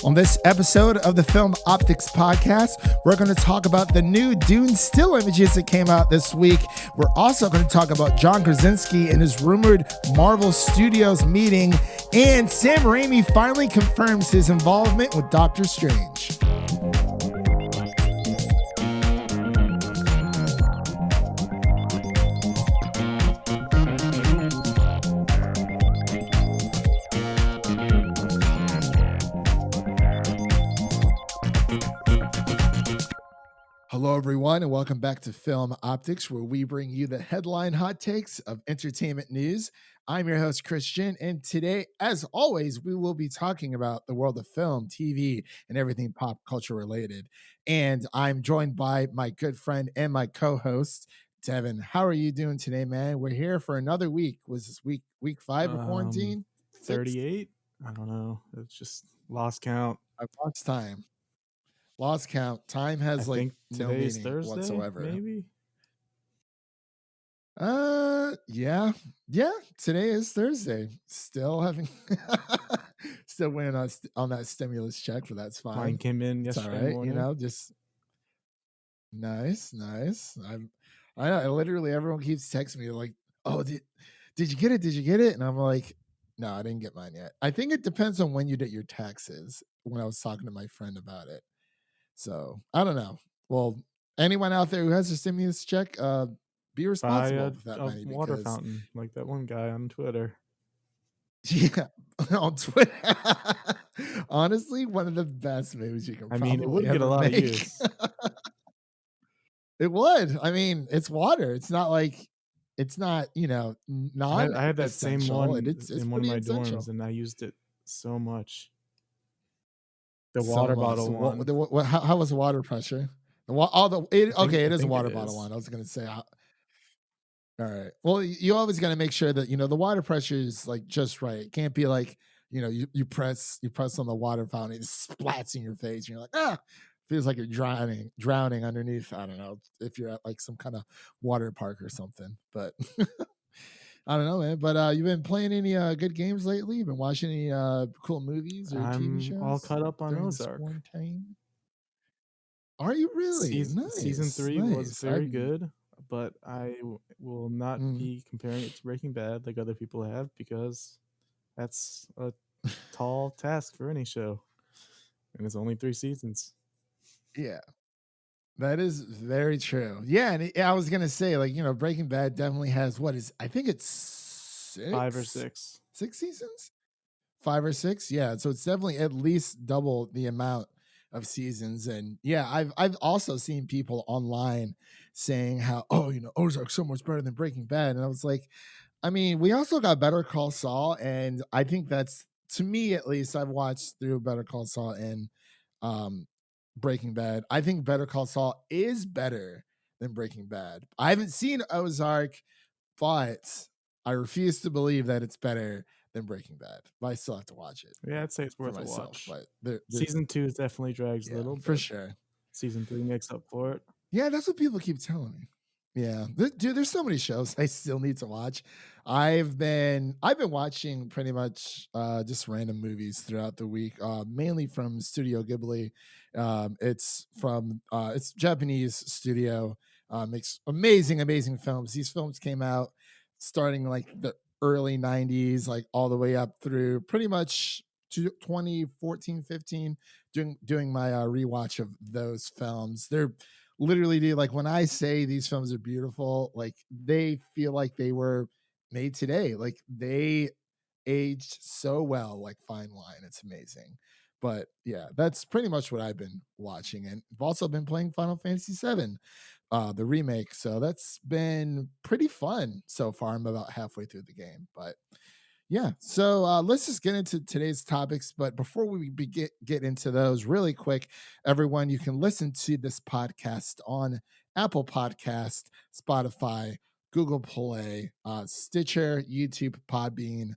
On this episode of the Film Optics Podcast, we're going to talk about the new Dune still images that came out this week. We're also going to talk about John Krasinski and his rumored Marvel Studios meeting, and Sam Raimi finally confirms his involvement with Doctor Strange. Hello, everyone, and welcome back to Film Optics, where we bring you the headline hot takes of entertainment news. I'm your host, Christian, and today, as always, we will be talking about the world of film, TV, and everything pop culture related. And I'm joined by my good friend and my co-host, Devin. How are you doing today, man? We're here for another week. Was this week 5 of quarantine? 38? I don't know. It's just lost count. I've lost time. Lost count. Time has no meaning Thursday, whatsoever. Maybe. Yeah. Today is Thursday. Still having, still waiting on that stimulus check, but that's fine. Mine came in yesterday morning. You know, just nice. I know. Literally, everyone keeps texting me like, "Oh, did you get it? Did you get it?" And I'm like, "No, I didn't get mine yet." I think it depends on when you did your taxes. When I was talking to my friend about it. So I don't know. Well, anyone out there who has a stimulus check, be responsible with that money. Water fountain, like that one guy on Twitter. Yeah, on Twitter. Honestly, one of the best moves you can. It would get a lot of use. It would. I mean, it's water. It's not like it's not. Not. I had that same one it's in one of my essential. dorms, and I used it so much. The water bottle one. How was the water pressure? It is a water bottle one. I was gonna say. All right. Well, you always got to make sure that the water pressure is like just right. It can't be like you press on the water fountain, it splats in your face, and you're like feels like you're drowning underneath. I don't know if you're at like some kind of water park or something, but. I don't know, man. But you've been playing any good games lately? You've been watching any cool movies or TV shows? I'm all caught up on Ozark. Are you really? Season 3 was very good, but I will not be comparing it to Breaking Bad like other people have, because that's a tall task for any show, and it's only 3 seasons. Yeah. That is very true. Yeah, and I was gonna say, Breaking Bad definitely has I think it's 5 or 6 seasons, 5 or 6. Yeah, so it's definitely at least double the amount of seasons. And yeah, I've also seen people online saying how Ozark's so much better than Breaking Bad, and I was like, I mean, we also got Better Call Saul, and I think that's, to me at least, I've watched through Better Call Saul and Breaking Bad. I think Better Call Saul is better than Breaking Bad. I haven't seen Ozark, but I refuse to believe that it's better than Breaking Bad. But I still have to watch it. Yeah, I'd say it's worth a watch. But season 2 definitely drags a little, for sure. Season 3 makes up for it. Yeah, that's what people keep telling me. Yeah, dude, there's so many shows I still need to watch. I've been watching pretty much just random movies throughout the week, mainly from Studio Ghibli. It's Japanese studio, makes amazing films. These films came out starting like the early 90s, like all the way up through pretty much 2014, 15, doing my rewatch of those films. They're literally, dude, like when I say these films are beautiful, like they feel like they were made today. Like they aged so well, like fine wine. It's amazing. But yeah, that's pretty much what I've been watching. And I've also been playing Final Fantasy VII, the remake. So that's been pretty fun so far. I'm about halfway through the game, but yeah. So let's just get into today's topics. But before we get into those really quick, everyone, you can listen to this podcast on Apple Podcast, Spotify, Google Play, Stitcher, YouTube, Podbean,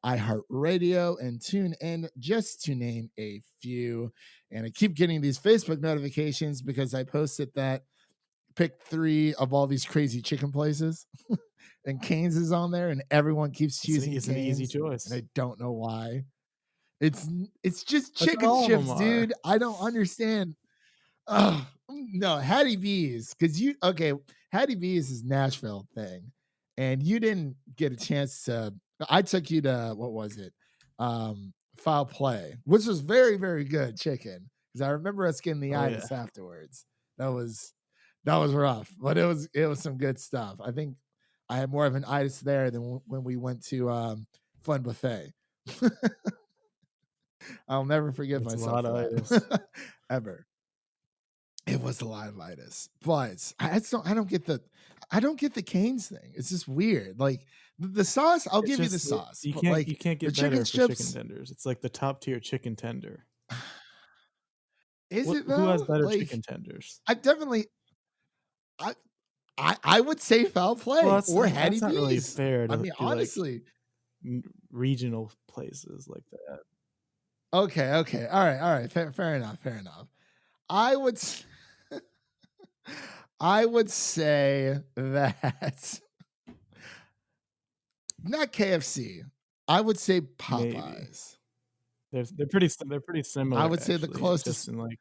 iHeartRadio, and TuneIn, just to name a few. And I keep getting these Facebook notifications because I posted that pick 3 of all these crazy chicken places. And Cane's is on there, and everyone keeps choosing Cane's. It's an easy choice. And I don't know why. It's just That's what chicken all of them strips, are. dude. I don't understand. Ugh, no, Hattie B's, because you okay, Hattie B's is Nashville thing, and you didn't get a chance to. I took you to what was it? Foul Play, which was very, very good chicken. Because I remember us getting the Oh, yeah. itis afterwards. That was that was rough, but it was some good stuff. I think I had more of an itis there than when we went to Fun Buffet. I'll never forgive It's a myself lot for of itis. that ever. It was a lot of itis, but I don't get the Cane's thing. It's just weird. Like the sauce, I'll It's give you the just that sauce, but like you can't the get chicken better for chicken strips, tenders. It's like the top tier chicken tender. is it Who has though? better chicken Like tenders? I definitely I I would say Foul Well, Play or Hattie that's not really B's. fair I to mean, do, like, honestly. regional places like that. Okay, okay. All right. Fair enough. Fair enough. I would s- I would say that not KFC. I would say Maybe. Popeyes. They're pretty I similar, would say the actually, just closest. in, like,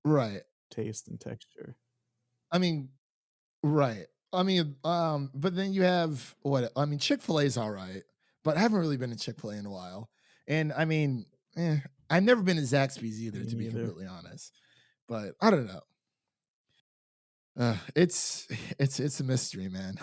Right. taste and texture. I mean, right. I mean, but then you have what? I mean, Chick-fil-A is all right, but I haven't really been to Chick-fil-A in a while. And I mean, I've never been to Zaxby's either, Me to be neither. completely honest. But I don't know. It's it's a mystery, man.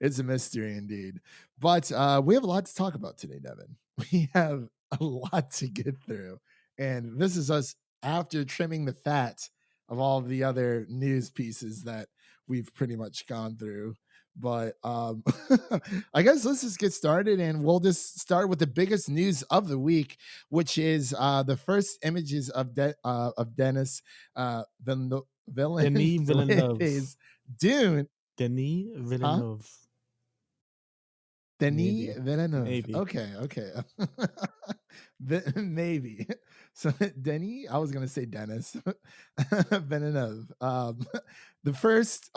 It's a mystery indeed. But we have a lot to talk about today, Devin. We have a lot to get through, and this is us after trimming the fat of all the other news pieces that we've pretty much gone through. But I guess let's just get started, and we'll just start with the biggest news of the week, which is the first images of Dennis Denis with Villeneuve. his Dune, Denis huh? Villeneuve. Denis Maybe. Villeneuve. Maybe. Okay, okay. Maybe. So Denis, I was gonna say Dennis Villeneuve. The first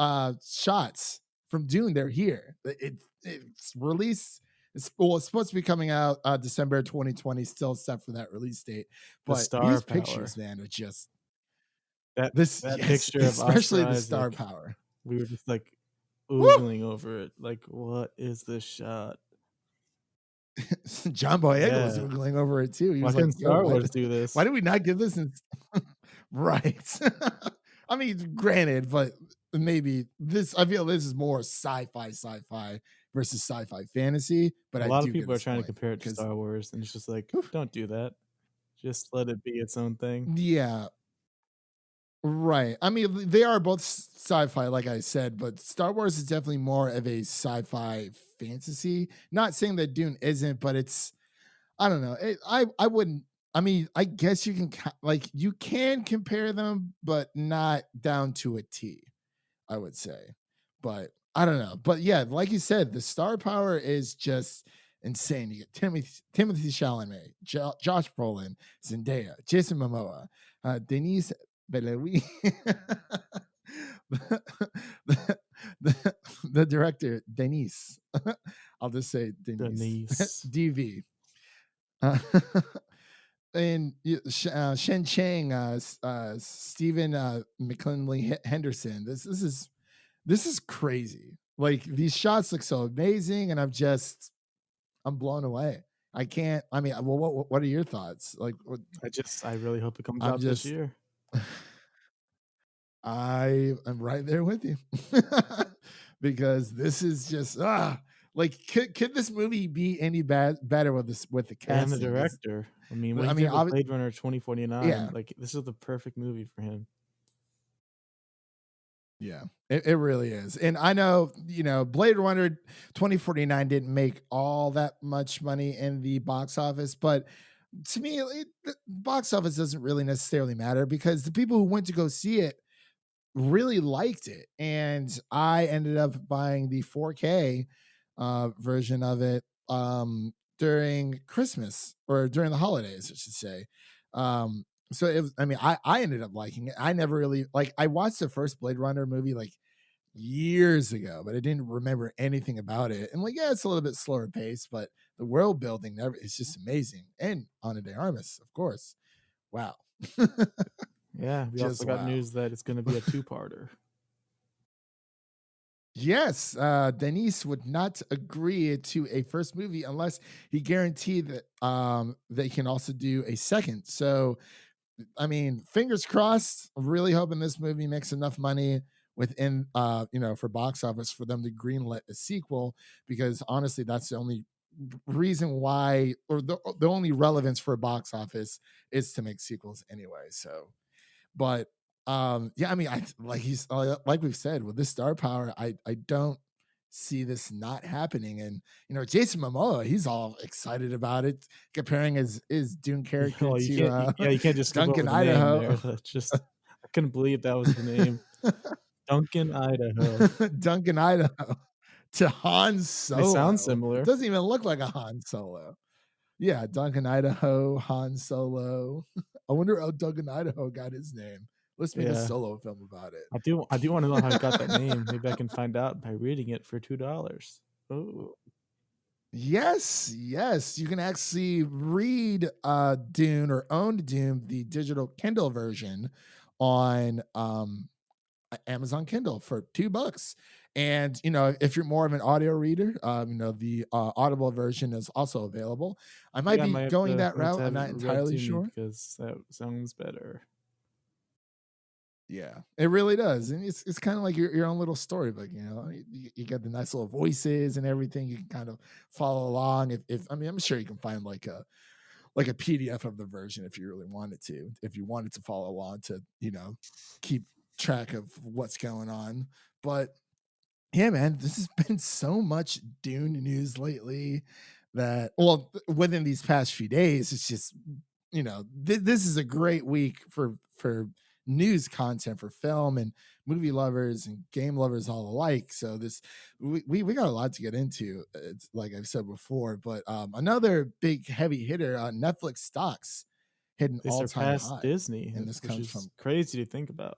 shots from Dune, they're here. It's released. It's supposed to be coming out December 2020, still set for that release date. The But star these power. pictures, man, are just That this, that yes, picture of Oscar especially the star Isaac, power. we were just, like, Woo! oogling over it, like, "What is this shot?" John Boyega was Yeah. oogling over it too. He Why was like, couldn't "Yo, Star what? Wars do Why this? did we not give this?" Right. I mean, granted, but maybe this. I feel this is more sci-fi versus sci-fi fantasy. But A I lot of do get people are his trying to point compare it to because, Star Wars, and it's just like, "Don't do that. Just let it be its own thing." yeah, right. I mean, they are both sci-fi, like I said, but Star Wars is definitely more of a sci-fi fantasy. Not saying that Dune isn't, but it's I don't know. I wouldn't. I mean, I guess you can like you can compare them, but not down to a T. I would say, but I don't know. But yeah, like you said, the star power is just insane. You get Timothy Chalamet, Josh Brolin, Zendaya, Jason Momoa, Denise Belawi. the, the director Denise. I'll just say Denise Denise. DV. Uh, and Shen Chang, Stephen McKinley Henderson. This is crazy. Like these shots look so amazing, and I'm blown away. I can't. I mean, well, what are your thoughts? Like, I really hope it comes I'm out this just year. I am right there with you because this is just like could this movie be any better with this with the And the casting? Because director. I mean, what do I you mean, think of Blade Runner 2049? yeah, Like, this is the perfect movie for him. yeah, it really is. And I know, Blade Runner 2049 didn't make all that much money in the box office, but to me, the box office doesn't really necessarily matter because the people who went to go see it really liked it. And I ended up buying the 4K version of it during Christmas or during the holidays, I should say. So I mean, I ended up liking it. I never really like, I watched the first Blade Runner movie like years ago, but I didn't remember anything about it. And like, yeah, it's a little bit slower pace, but the world building, it's just amazing. And Ana de Armas, of course. Wow. Yeah, we Just also got wow. news that it's going to be a two-parter. Yes, Denis would not agree to a first movie unless he guaranteed that they can also do a second. So, I mean, fingers crossed. I'm really hoping this movie makes enough money within, for box office for them to greenlit a sequel. Because honestly, that's the only reason why, or the only relevance for a box office is to make sequels anyway. So, but yeah, I mean, I like he's like we've said with this star power, I don't see this not happening. And Jason Momoa, he's all excited about it, comparing his Dune character Oh, you to can't. Yeah, you can't just skip over Duncan, the name Idaho. there. That's just. I couldn't believe that was the name. Duncan, Idaho. Duncan, Idaho to Han They sound Solo. It similar. doesn't even look like a Han Solo. Yeah, Duncan, Idaho, Han Solo. I wonder how Duncan, Idaho got his name. Let's make a Yeah. solo film about it. I do wanna know how he got that name. Maybe I can find out by reading it for $2. Ooh. Yes, yes. You can actually read Dune or own Dune, the digital Kindle version, on Amazon Kindle for $2. And if you're more of an audio reader, the Audible version is also available. I might Yeah, I be might have going to that might have route. to I'm have it not read entirely to me sure. because that sounds better. Yeah, it really does, and it's kind of like your own little storybook. You got the nice little voices and everything. You can kind of follow along. If I mean, I'm sure you can find like a PDF of the version if you really wanted to. If you wanted to follow along to keep track of what's going on, but yeah, man, this has been so much Dune news lately that, well, within these past few days, it's just, this is a great week for news content for film and movie lovers and game lovers all alike. So we got a lot to get into. It's like I've said before, but another big heavy hitter on Netflix stocks hit an They all-time surpassed high, Disney, and this which comes is from. crazy to think about.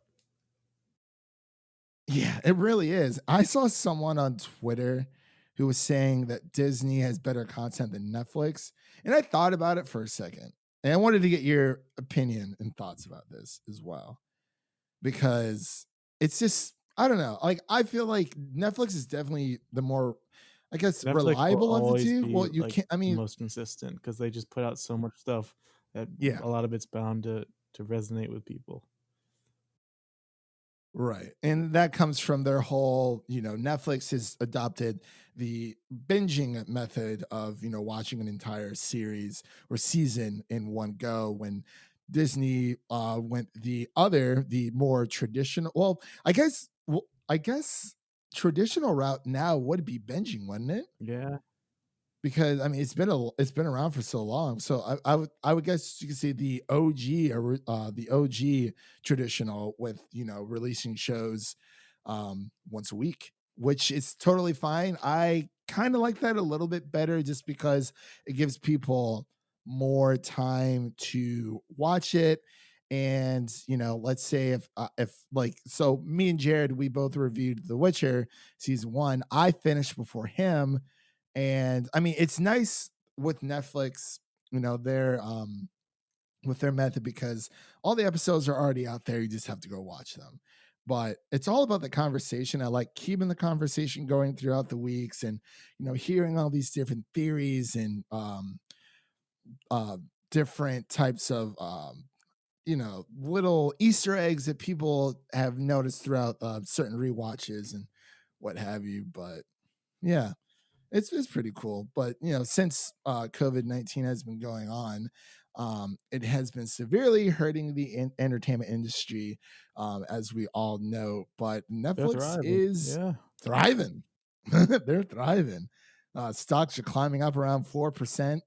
Yeah, it really is. I saw someone on Twitter who was saying that Disney has better content than Netflix. And I thought about it for a second. And I wanted to get your opinion and thoughts about this as well. Because it's just, I don't know. Like, I feel like Netflix is definitely the more, I guess, Netflix will reliable of the always two. be, Well, you like, can't, I the mean, most consistent because they just put out so much stuff that yeah. a lot of it's bound to resonate with people. Right. And that comes from their whole, Netflix has adopted the binging method of, watching an entire series or season in one go, when Disney went the more traditional, I guess traditional route now would be binging, wouldn't it? Yeah. Because I mean it's been around for so long. So I would guess you could say the OG or the OG traditional with releasing shows once a week, which is totally fine. I kind of like that a little bit better just because it gives people more time to watch it. And let's say if like, so me and Jared, we both reviewed The Witcher season 1. I finished before him, and I mean, it's nice with Netflix, their with their method, because all the episodes are already out there. You just have to go watch them. But it's all about the conversation. I like keeping the conversation going throughout the weeks, and hearing all these different theories and uh different types of little Easter eggs that people have noticed throughout certain rewatches and what have you. But yeah, it's pretty cool. But since COVID-19 has been going on, it has been severely hurting the entertainment industry, as we all know. But They're Netflix thriving. is Yeah. thriving. They're thriving. Stocks are climbing up around 4%,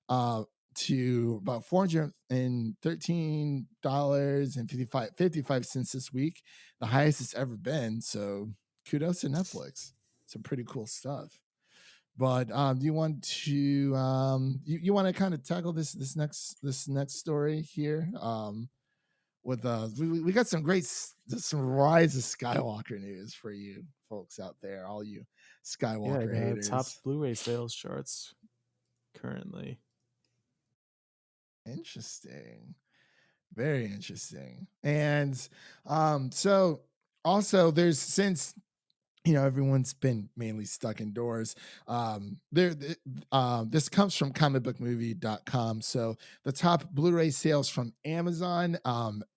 uh, to about $413 and 55 cents this week, the highest it's ever been. So kudos to Netflix. Some pretty cool stuff. But do you want to you want to kind of tackle this next story here? With we got some Rise of Skywalker news for you folks out there, all you Yeah, Skywalker the tops haters. Blu-ray sales charts. currently. Interesting. Very interesting. And so also there's since everyone's been mainly stuck indoors. This comes from comicbookmovie.com. So the top Blu-ray sales from Amazon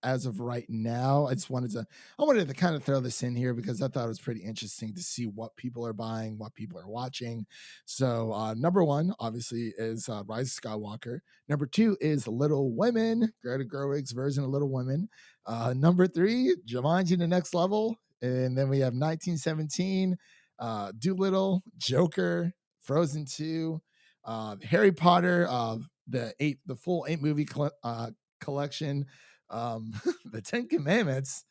as of right now. I wanted to kind of throw this in here because I thought it was pretty interesting to see what people are buying, what people are watching. So number one, obviously, is Rise of Skywalker. Number two is Little Women, Greta Gerwig's version of Little Women. Number three, Jumanji: The Next Level. And then we have 1917, Doolittle, Joker, Frozen 2, Harry Potter, the full 8 movie collection, the Ten Commandments.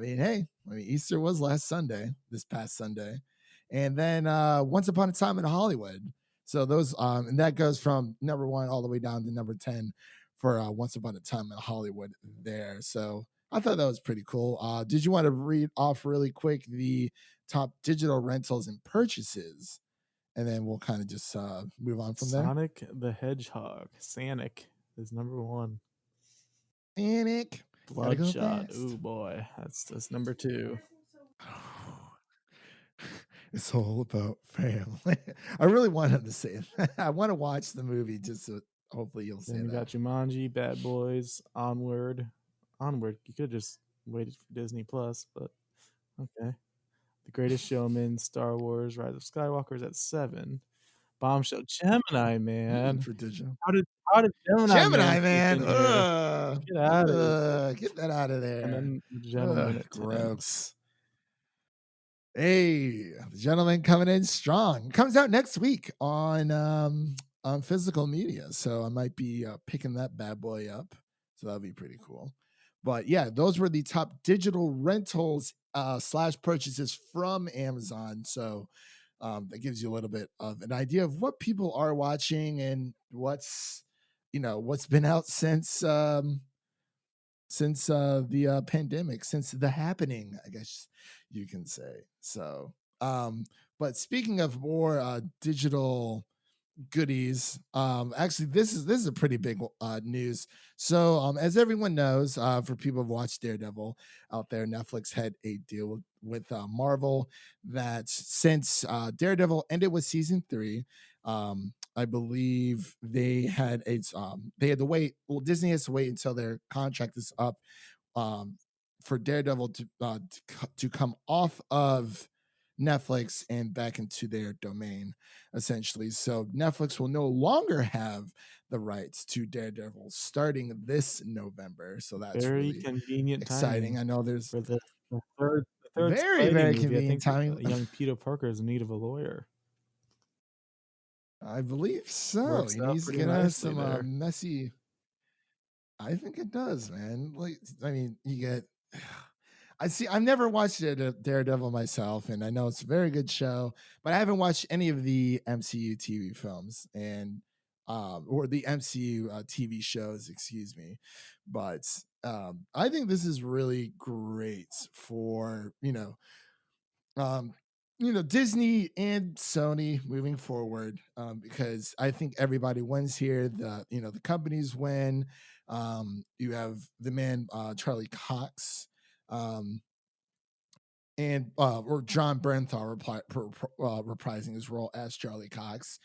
Easter was this past Sunday. And then Once Upon a Time in Hollywood. So those, and that goes from number one all the way down to number 10 for Once Upon a Time in Hollywood there. So I thought that was pretty cool. Did you want to read off really quick the top digital rentals and purchases? And then we'll kind of just move on from there. Sonic the Hedgehog, Sonic is number one. Sonic, Bloodshot, ooh boy, that's number two. It's all about family. I really wanted to say that. I want to watch the movie just so hopefully you'll say that. Then we got Jumanji, Bad Boys, Onward. Onward, you could have just waited for Disney Plus, but okay. The Greatest Showman, Star Wars, Rise of Skywalker is at 7. Bombshell, Gemini Man. For digital. How did Gemini Man? Get out of here. Get that out of there. And then the Gentleman at 10. Gross. Hey, The Gentleman coming in strong. Comes out next week on physical media, so I might be picking that bad boy up. So that'll be pretty cool. But yeah, those were the top digital rentals / purchases from Amazon. So that gives you a little bit of an idea of what people are watching and what's been out since the pandemic, since the happening, I guess you can say. So but speaking of more digital goodies, actually this is a pretty big news. So as everyone knows, for people who've watched Daredevil out there, Netflix had a deal with Marvel that since Daredevil ended with season 3, I believe they had to wait. Well, Disney has to wait until their contract is up for Daredevil to come off of Netflix and back into their domain, essentially. So Netflix will no longer have the rights to Daredevil starting this November. So that's very really convenient, exciting. I know there's for the third very, Spidey very movie. convenient I think timing. young Peter Parker is in need of a lawyer. I believe so. Works He out needs to pretty get us nicely some there. messy. I think it does, man. You get. I've never watched Daredevil myself, and I know it's a very good show, but I haven't watched any of the MCU TV films and or the MCU TV shows, excuse me. But I think this is really great for Disney and Sony moving forward, because I think everybody wins here. The companies win. You have the man Charlie Cox, and or John Bernthal reprising his role as Charlie Cox.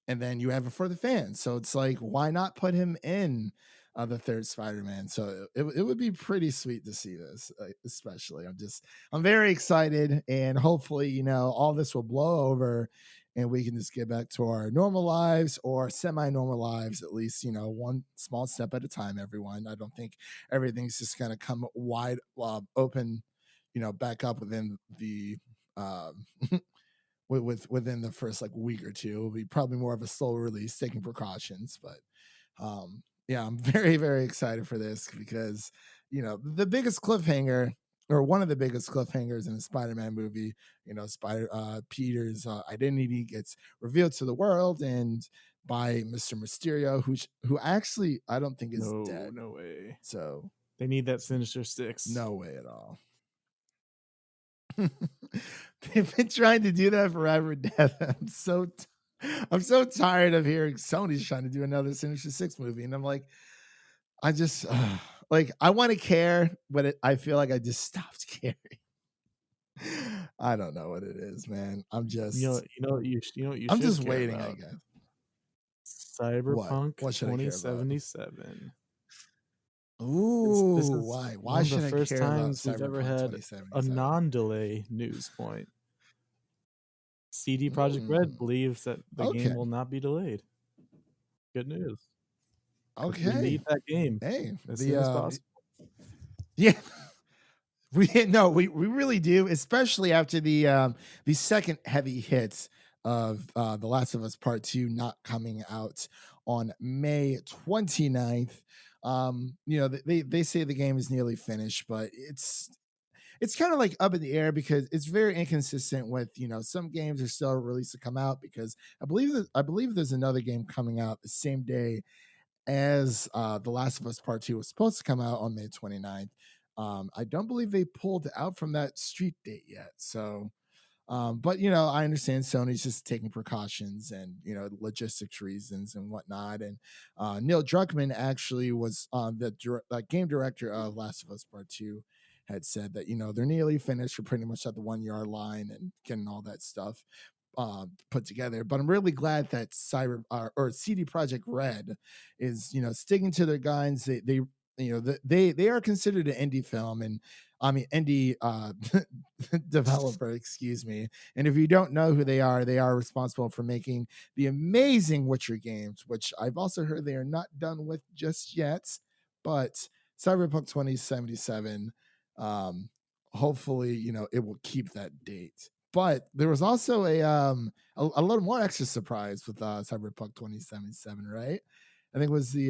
And then you have it for the fans. So it's like, why not put him in the third Spider-Man? So it would be pretty sweet to see this, especially. I'm very excited, and hopefully, all this will blow over and we can just get back to our normal lives or semi-normal lives, at least, one small step at a time, everyone. I don't think everything's just going to come wide open, back up within the within the first week or two. It'll be probably more of a slow release, taking precautions. But yeah, I'm very, very excited for this because the biggest cliffhanger, or one of the biggest cliffhangers in the Spider-Man movie, Peter's identity gets revealed to the world and by Mr. Mysterio, who actually I don't think is dead. No way. So they need that Sinister Six. No way at all. They've been trying to do that forever, Dev. I'm so I'm so tired of hearing Sony's trying to do another Sinister Six movie, and I'm like, I just like I want to care, but I feel like I just stopped caring. I don't know what it is, man. You know what you I'm should just care waiting, I about? guess. What? Cyberpunk What should I care about? 2077. This Ooh, is why? Why one of the should I first care about times we've ever Cyberpunk had a 2077? non-delay news point. CD Projekt Red Mm, believes that the okay. game will not be delayed. Good news, because we Okay. need that game Hey, as soon as the possible. yeah, we no, we really do, especially after the second heavy hit of The Last of Us Part 2 not coming out on May 29th. They say the game is nearly finished, but it's kind of like up in the air because it's very inconsistent with some games are still released to come out because I believe there's another game coming out the same day as The Last of Us Part 2 was supposed to come out on May 29th. I don't believe they pulled out from that street date yet. So but I understand Sony's just taking precautions and logistics reasons and whatnot. And Neil Druckmann actually was the game director of Last of Us Part Two. Had said that they're nearly finished. We're pretty much at the 1 yard line and getting all that stuff put together. But I'm really glad that or CD Project Red is sticking to their guns. They are considered an indie film, and I mean indie developer, excuse me. And if you don't know who they are responsible for making the amazing Witcher games, which I've also heard they are not done with just yet. But Cyberpunk 2077, um, hopefully, it will keep that date. But there was also a little more extra surprise with Cyberpunk 2077, right? I think it was the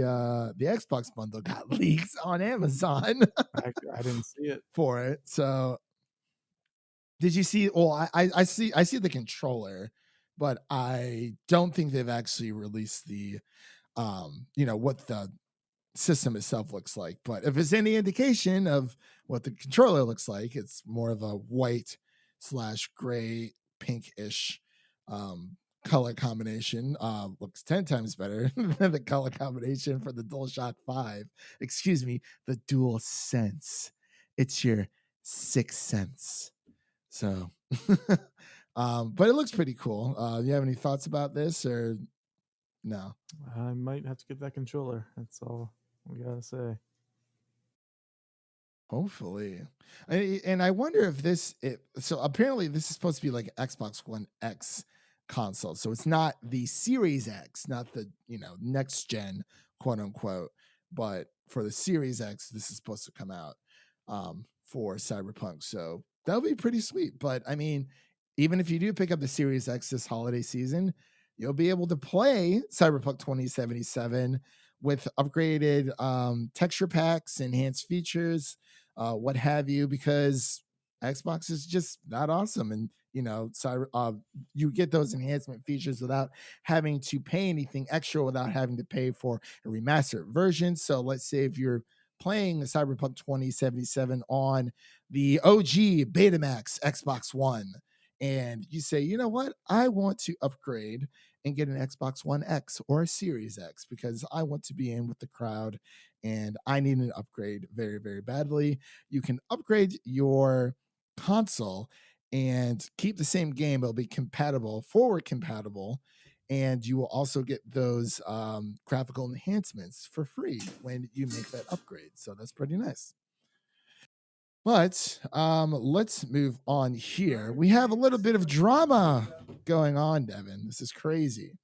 Xbox bundle got leaked on Amazon I didn't see it. for it. So did you see? Well, I see the controller, but I don't think they've actually released the what the system itself looks like. But if it's any indication of what the controller looks like, it's more of a white slash gray pinkish color combination. Looks 10 times better than the color combination for the DualShock 5. Excuse me, the Dual Sense. It's your sixth sense. So but it looks pretty cool. Do you have any thoughts about this or no? I might have to get that controller. That's all we gotta say. Hopefully. And I wonder if so apparently this is supposed to be like an Xbox One X console. So it's not the Series X, not the, next gen, quote unquote, but for the Series X this is supposed to come out for Cyberpunk. So that'll be pretty sweet. But I mean, even if you do pick up the Series X this holiday season, you'll be able to play Cyberpunk 2077 with upgraded texture packs, enhanced features, what have you, because Xbox is just that awesome. And you get those enhancement features without having to pay anything extra, without having to pay for a remastered version. So let's say if you're playing Cyberpunk 2077 on the OG Betamax Xbox One, and you say, you know what, I want to upgrade and get an Xbox One X or a Series X because I want to be in with the crowd and I need an upgrade very, very badly. You can upgrade your console and keep the same game. It'll be compatible, forward compatible, and you will also get those graphical enhancements for free when you make that upgrade. So that's pretty nice. But let's move on here. We have a little bit of drama going on, Devin. This is crazy.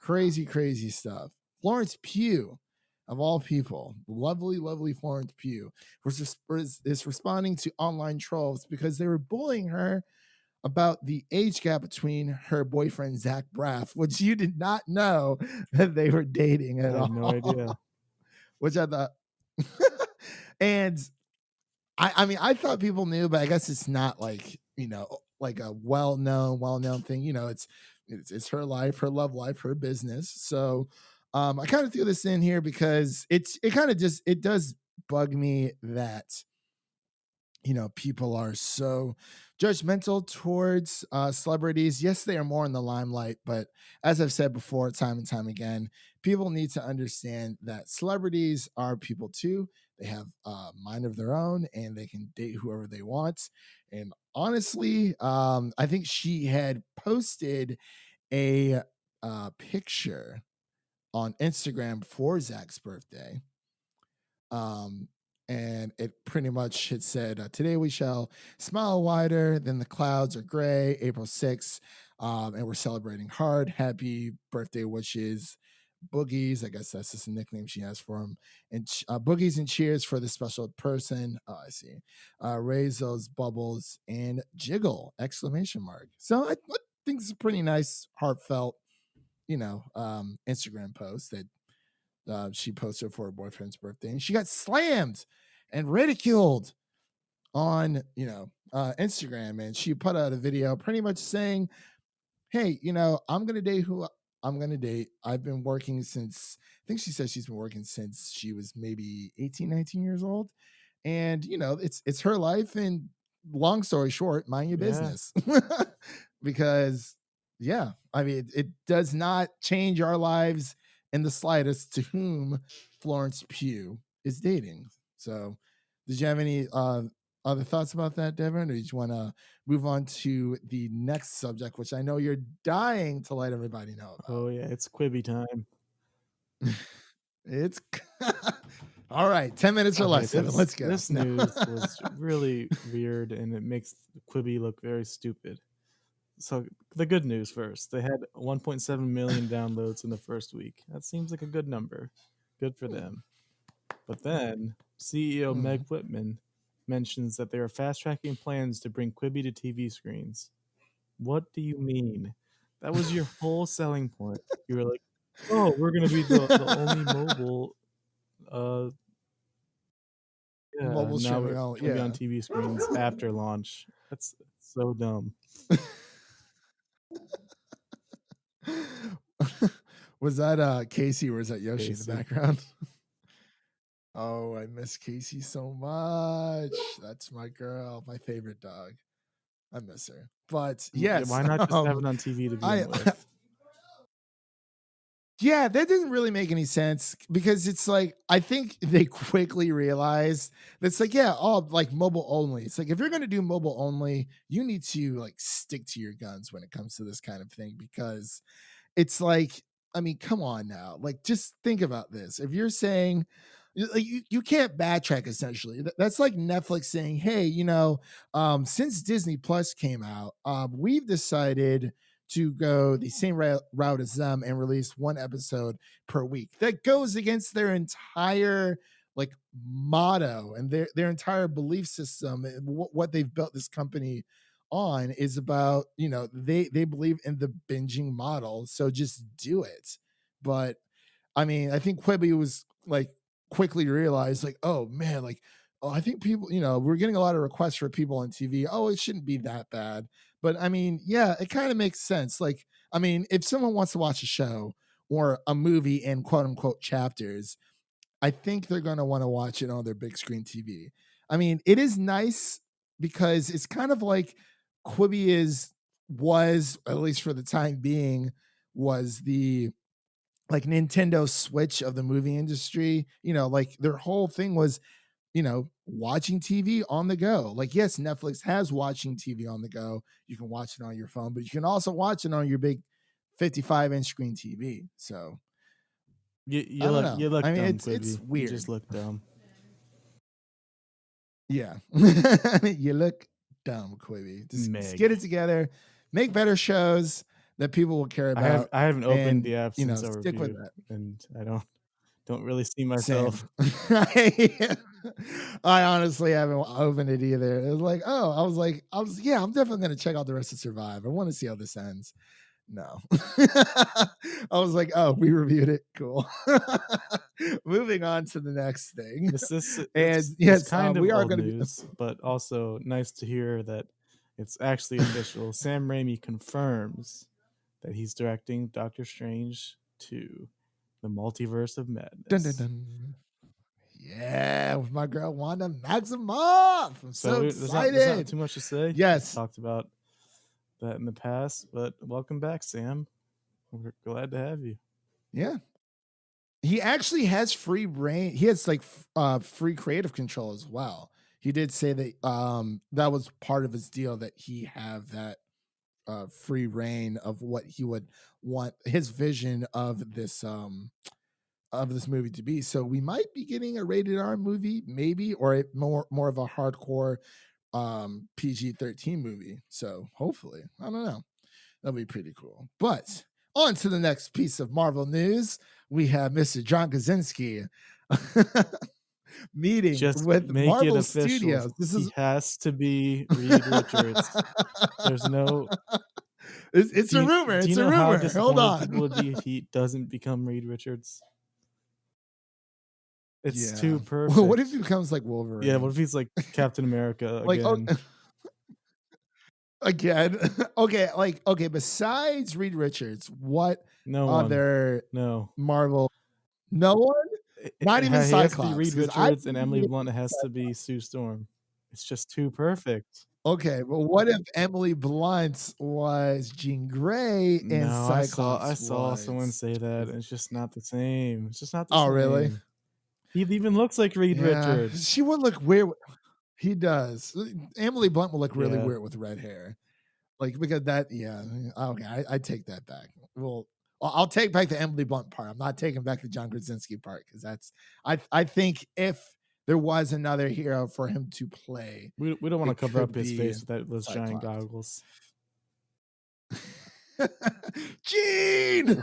Crazy, crazy stuff. Florence Pugh, of all people, lovely, lovely Florence Pugh, is responding to online trolls because they were bullying her about the age gap between her boyfriend, Zach Braff, which you did not know that they were dating I at had no idea. all. Which I thought. And I mean, I thought people knew, but I guess it's not like, like a well known thing. It's her life, her love life, her business. So I kind of threw this in here because it kind of just it does bug me that people are so judgmental towards celebrities. Yes, they are more in the limelight, but as I've said before, time and time again, people need to understand that celebrities are people too. They have a mind of their own and they can date whoever they want. And honestly, I think she had posted a picture on Instagram for Zach's birthday. Um, and it pretty much had said, "Today we shall smile wider than the clouds are gray, April 6th. And we're celebrating hard. Happy birthday wishes, Boogies." I guess that's just a nickname she has for him. And Boogies and cheers for the special person. Oh, I see. Raise those bubbles and jiggle! Exclamation mark. So I think it's a pretty nice, heartfelt, Instagram post that she posted for her boyfriend's birthday, and she got slammed and ridiculed on Instagram. And she put out a video pretty much saying, "Hey, I'm gonna date who I'm gonna date. I've been working since, I think she said she's been working since she was maybe 18, 19 years old. And it's her life, and long story short, mind your Yeah. business." Because yeah, I mean, it does not change our lives in the slightest to whom Florence Pugh is dating. So did you have any other thoughts about that, Devin, or do you want to move on to the next subject, which I know you're dying to let everybody know Oh yeah, it's Quibi time. about? It's all right. 10 minutes or Okay, less, Devin. Let's go. this No. news was really weird, and it makes Quibi look very stupid. So the good news first: they had 1.7 million downloads in the first week. That seems like a good number. Good for them. But then CEO Meg Mm. Whitman mentions that they are fast tracking plans to bring Quibi to TV screens. What do you mean? That was your whole selling point. You were like, "Oh, we're gonna be the only mobile." Uh, yeah. Mobile Now streaming. we're Oh, gonna be on yeah. TV screens after launch. That's so dumb. Was that Casey, or was that Yoshi in the Casey. background? Oh, I miss Casey so much. That's my girl, my favorite dog. I miss her. But yes, Why not just have it on TV to I begin with? yeah, that didn't really make any sense because it's like I think they quickly realized that's like, yeah, all like mobile only. It's like if you're gonna do mobile only, you need to like stick to your guns when it comes to this kind of thing, because it's like, I mean, come on now. Like, just think about this. If you're saying, like, you can't backtrack essentially. That's like Netflix saying, "Hey, since Disney Plus came out, we've decided to go the same route as them and release one episode per week." That goes against their entire like motto and their entire belief system. What they've built this company on is about, they believe in the binging model, so just do it. But I mean, I think Quibi was like quickly realized, like, oh man, like, oh, I think people, we're getting a lot of requests for people on TV. Oh, it shouldn't be that bad. But I mean, yeah, it kind of makes sense. Like, I mean, if someone wants to watch a show or a movie in quote unquote chapters, I think they're going to want to watch it on their big screen TV. I mean, it is nice because it's kind of like Quibi was, at least for the time being, was the like Nintendo Switch of the movie industry. Like their whole thing was, watching TV on the go. Like, yes, Netflix has watching TV on the go. You can watch it on your phone, but you can also watch it on your big 55-inch screen TV. So I don't know. You look I mean, dumb, it's Quibi. You weird. just look dumb. Yeah. You look dumb, Quibi. Just get Meg. it together, make better shows that people will care about, I haven't opened and the app since our stick with review, that. and I don't really see Same. myself. I honestly haven't opened it either. It was like, oh, yeah, I'm definitely gonna check out the rest of Survive. I want to see how this ends. No. I was like, oh, we reviewed it. Cool. Moving on to the next thing. And This is yes, kind of we are old going to be. news, but also nice to hear that it's actually official. Sam Raimi confirms that he's directing Doctor Strange 2, The Multiverse of Dun, dun, Madness. dun. Yeah, with my girl Wanda Maximoff. I'm so So there's not excited. too much to say. We've Yes. talked about that in the past, but welcome back, Sam. We're glad to have you. Yeah. He actually has free reign. He has like free creative control as well. He did say that that was part of his deal, that he have that free reign of what he would want, his vision of this movie to be. So we might be getting a rated R movie, maybe, or a more of a hardcore PG-13 movie. So hopefully, I don't know. That'll be pretty cool. But on to the next piece of Marvel news. We have Mr. John Krasinski meeting Just with make it Marvel official. Studios. This He is has to be Reed Richards. There's no. it's Do a you, rumor. do you It's a know how rumor. Hold disappointed on. people would be if he doesn't become Reed Richards? It's Yeah. too What if he perfect. becomes like Yeah, what Wolverine? if he's like Captain America Like, oh, again? again. Okay, like, okay, besides Reed Richards, what No one. other No. Marvel? No one? Not even He has to be Cyclops, Reed because I Richards, and think Emily he Blunt has to be Sue Storm. It's just too perfect. okay, but what if Emily Blunt was Jean Grey and No, I Cyclops saw someone was say that. It's just not the same. It's just not the oh, really? same. He even looks like Reed Yeah, Richards. she would look weird. He does. Emily Blunt will look really Yeah. weird with red hair. Like, because that, yeah, okay, I take that back. Well, I'll take back the Emily Blunt part. I'm not taking back the John Krasinski part, because that's I think if there was another hero for him to play, We don't want to it cover up could his be face with those giant Cyclops. goggles. Gene,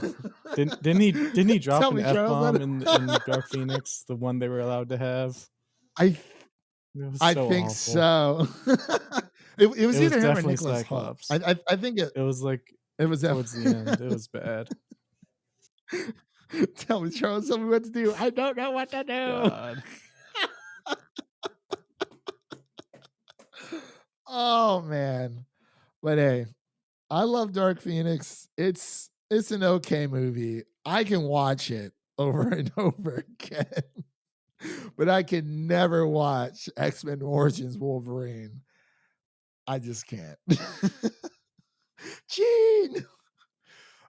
Didn't he drop tell an me, Charles. F-bomb in Dark Phoenix, the one they were allowed to have? I It was I so think awful. so. It It was was either him or definitely Nicholas Holt. Cyclops. I think It was like it was him. towards the end. It was bad. Tell me, Charles. Tell me what to do. I don't know what to do. God. Oh man. But hey, I love Dark Phoenix. It's an okay movie. I can watch it over and over again. But I can never watch X-Men Origins Wolverine. I just can't. Gene.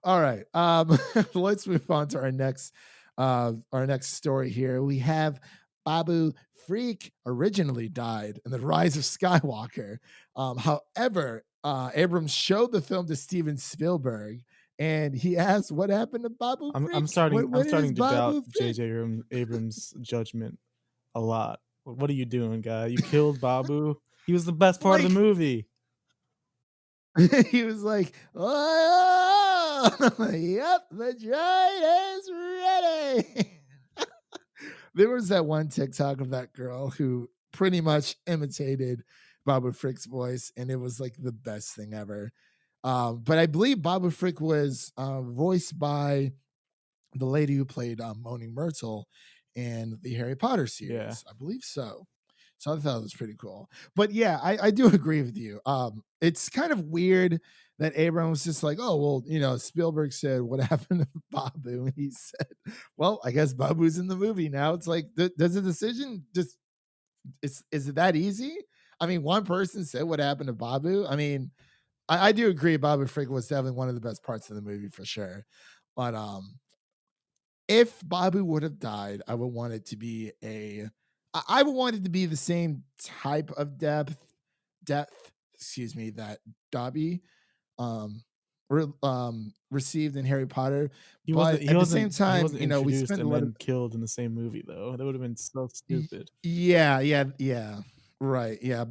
All right. Let's move on to our next story here. We have Babu Freak originally died in the Rise of Skywalker. However, Abrams showed the film to Steven Spielberg, and he asked, "What happened to Babu I'm Freak? starting I'm When is starting to doubt Babu Freak?" J.J. Abrams' judgment a lot. What are you doing, guy? You killed Babu. He was the best part of the Like, movie. he was like, "Oh, yep, the droid is ready." There was that one TikTok of that girl who pretty much imitated Babu Frick's voice, and it was like the best thing ever. But I believe Babu Frick was voiced by the lady who played Moaning Myrtle in the Harry Potter Yeah. series. I believe so. So I thought it was pretty cool. But yeah, I do agree with you. It's kind of weird that Abrams was just like, oh, well, Spielberg said, what happened to Babu? And he said, well, I guess Babu's in the movie now. It's like, does the decision just, is it that easy? I mean, one person said what happened to Babu. I mean, I do agree Babu Frick was definitely one of the best parts of the movie for sure. But if Babu would have died, I would want it to be I would want it to be the same type of depth, excuse me, that Dobby um received in Harry Potter. But at the same He time, wasn't we introduced spent a and lot of then killed in the same movie though. That would have been so stupid. yeah, yeah, yeah. Right. Yeah.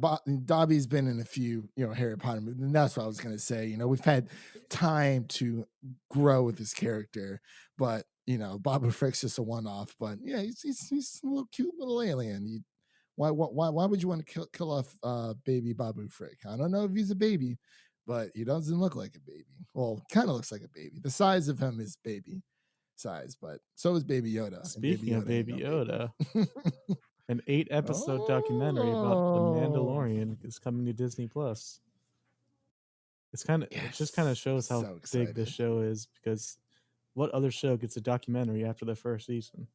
Dobby's been in a few, Harry Potter movies. And that's what I was going to say. We've had time to grow with this character, but, Babu Frick's just a one off. But yeah, he's a little cute little alien. Why would you want to kill off baby Babu Frick? I don't know if he's a baby, but he doesn't look like a baby. Well, kind of looks like a baby. The size of him is baby size, but so is Baby Yoda. And Baby Speaking of Yoda ain't Baby no baby. Yoda, an 8-episode documentary about The Oh, Mandalorian is coming to Disney Plus. It just kind of yes. shows how So big this excited. show is, because what other show gets a documentary after the first season?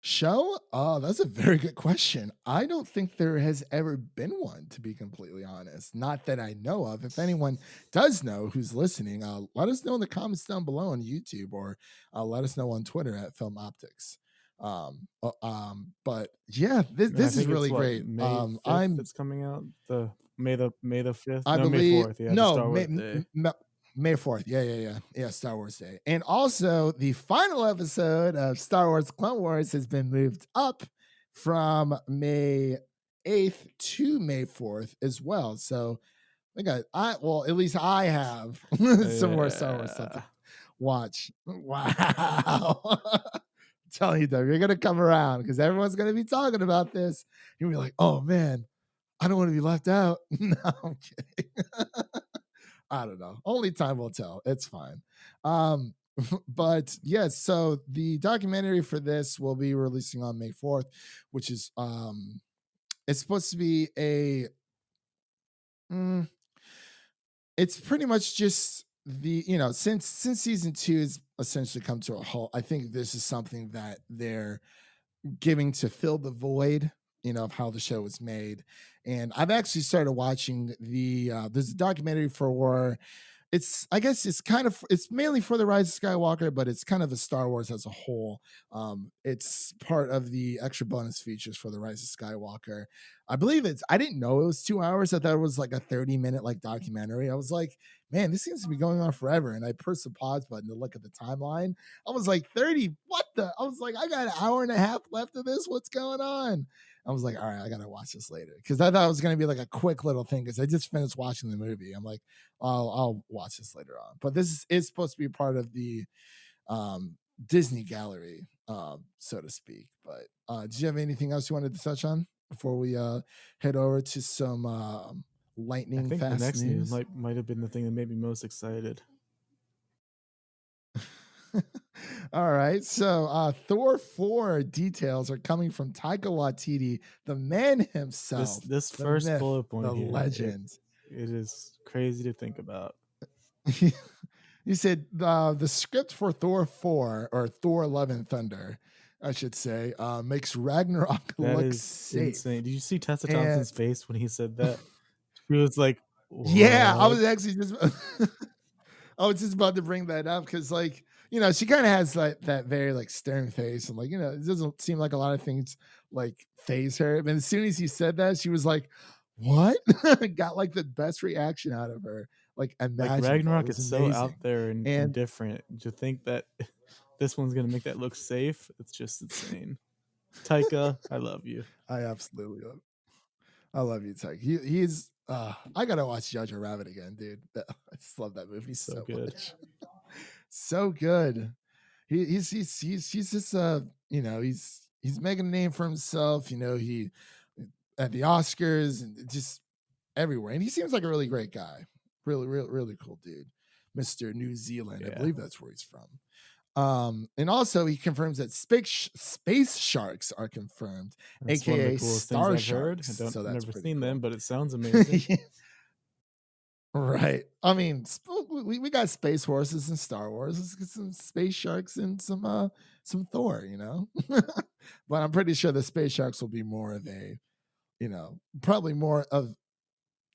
Show? Oh, that's a very good question. I don't think there has ever been one, to be completely honest. Not that I know of. If anyone does know who's listening, let us know in the comments down below on YouTube, or let us know on Twitter at Film Optics. But yeah, this And I this is think it's really what, great. May 5th I'm that's coming out? The May the 5th? I No, May believe 4th, yeah, the no, Star Wars Day. May 4th. Yeah, Star Wars Day. And also the final episode of Star Wars Clone Wars has been moved up from May 8th to May 4th as well. So at least I have some more Star Wars stuff to Yeah. watch. Wow. I'm telling you, though, you're gonna come around because everyone's gonna be talking about this. You'll be like, oh man, I don't want to be left out. No, I'm kidding. I don't know. Only time will tell. It's fine. Um, but yes, so the documentary for this will be releasing on May 4th, which is it's supposed to be a mm, it's pretty much just the since season 2 has essentially come to a halt. I think this is something that they're giving to fill the void, of how the show was made. And I've actually started watching there's a documentary for I guess it's mainly for the Rise of Skywalker, but it's kind of the Star Wars as a whole. It's part of the extra bonus features for the Rise of Skywalker. I believe I didn't know it was 2 hours. I thought it was like a 30-minute like documentary. I was like, man, this seems to be going on forever. And I pressed the pause button to look at the timeline. I was like, 30, what the? I was like, I got an hour and a half left of this. What's going on? I was like, all right, I gotta watch this later. Because I thought it was gonna be like a quick little thing because I just finished watching the movie. I'm like, I'll watch this later on. But this is supposed to be part of the Disney gallery, so to speak. But did you have anything else you wanted to touch on before we head over to some I lightning think the fast next news news? might have been the thing that made me most excited. All right. So Thor 4 details are coming from Taika Waititi, the man This himself, this the first myth, bullet the point here, legend. it is crazy to think about. You said the script for Thor 4 or Thor Love and Thunder, I should say, makes Ragnarok That look is insane. safe. Did you see Tessa And Thompson's face when he said that? She was like, yeah, I "What?" was actually just I was just about to bring that up because, like, she kind of has like that very like stern face, and like, it doesn't seem like a lot of things like phase her. But as soon as he said that, she was like, "What?" Got like the best reaction out of her, like Like, imaginable. It Ragnarok was is so amazing, out there and and different. To think that this one's gonna make that look safe, it's just insane. Taika, I love you. I absolutely love. I love you, Tyke. He's. I gotta watch Jojo Rabbit again, dude. I just love that movie So so good. much. So good. He's just he's making a name for himself. He at the Oscars and just everywhere, and he seems like a really great guy. Really cool dude. Mr. New Zealand, I Yeah. believe that's where he's from. And also he confirms that space sharks are confirmed, That's one of the aka coolest things star I've heard. sharks. I've So that's never pretty seen them, cool. but it sounds amazing. Right. I mean, we got space horses in Star Wars. Let's get some space sharks and some Thor. But I'm pretty sure the space sharks will be more of probably more of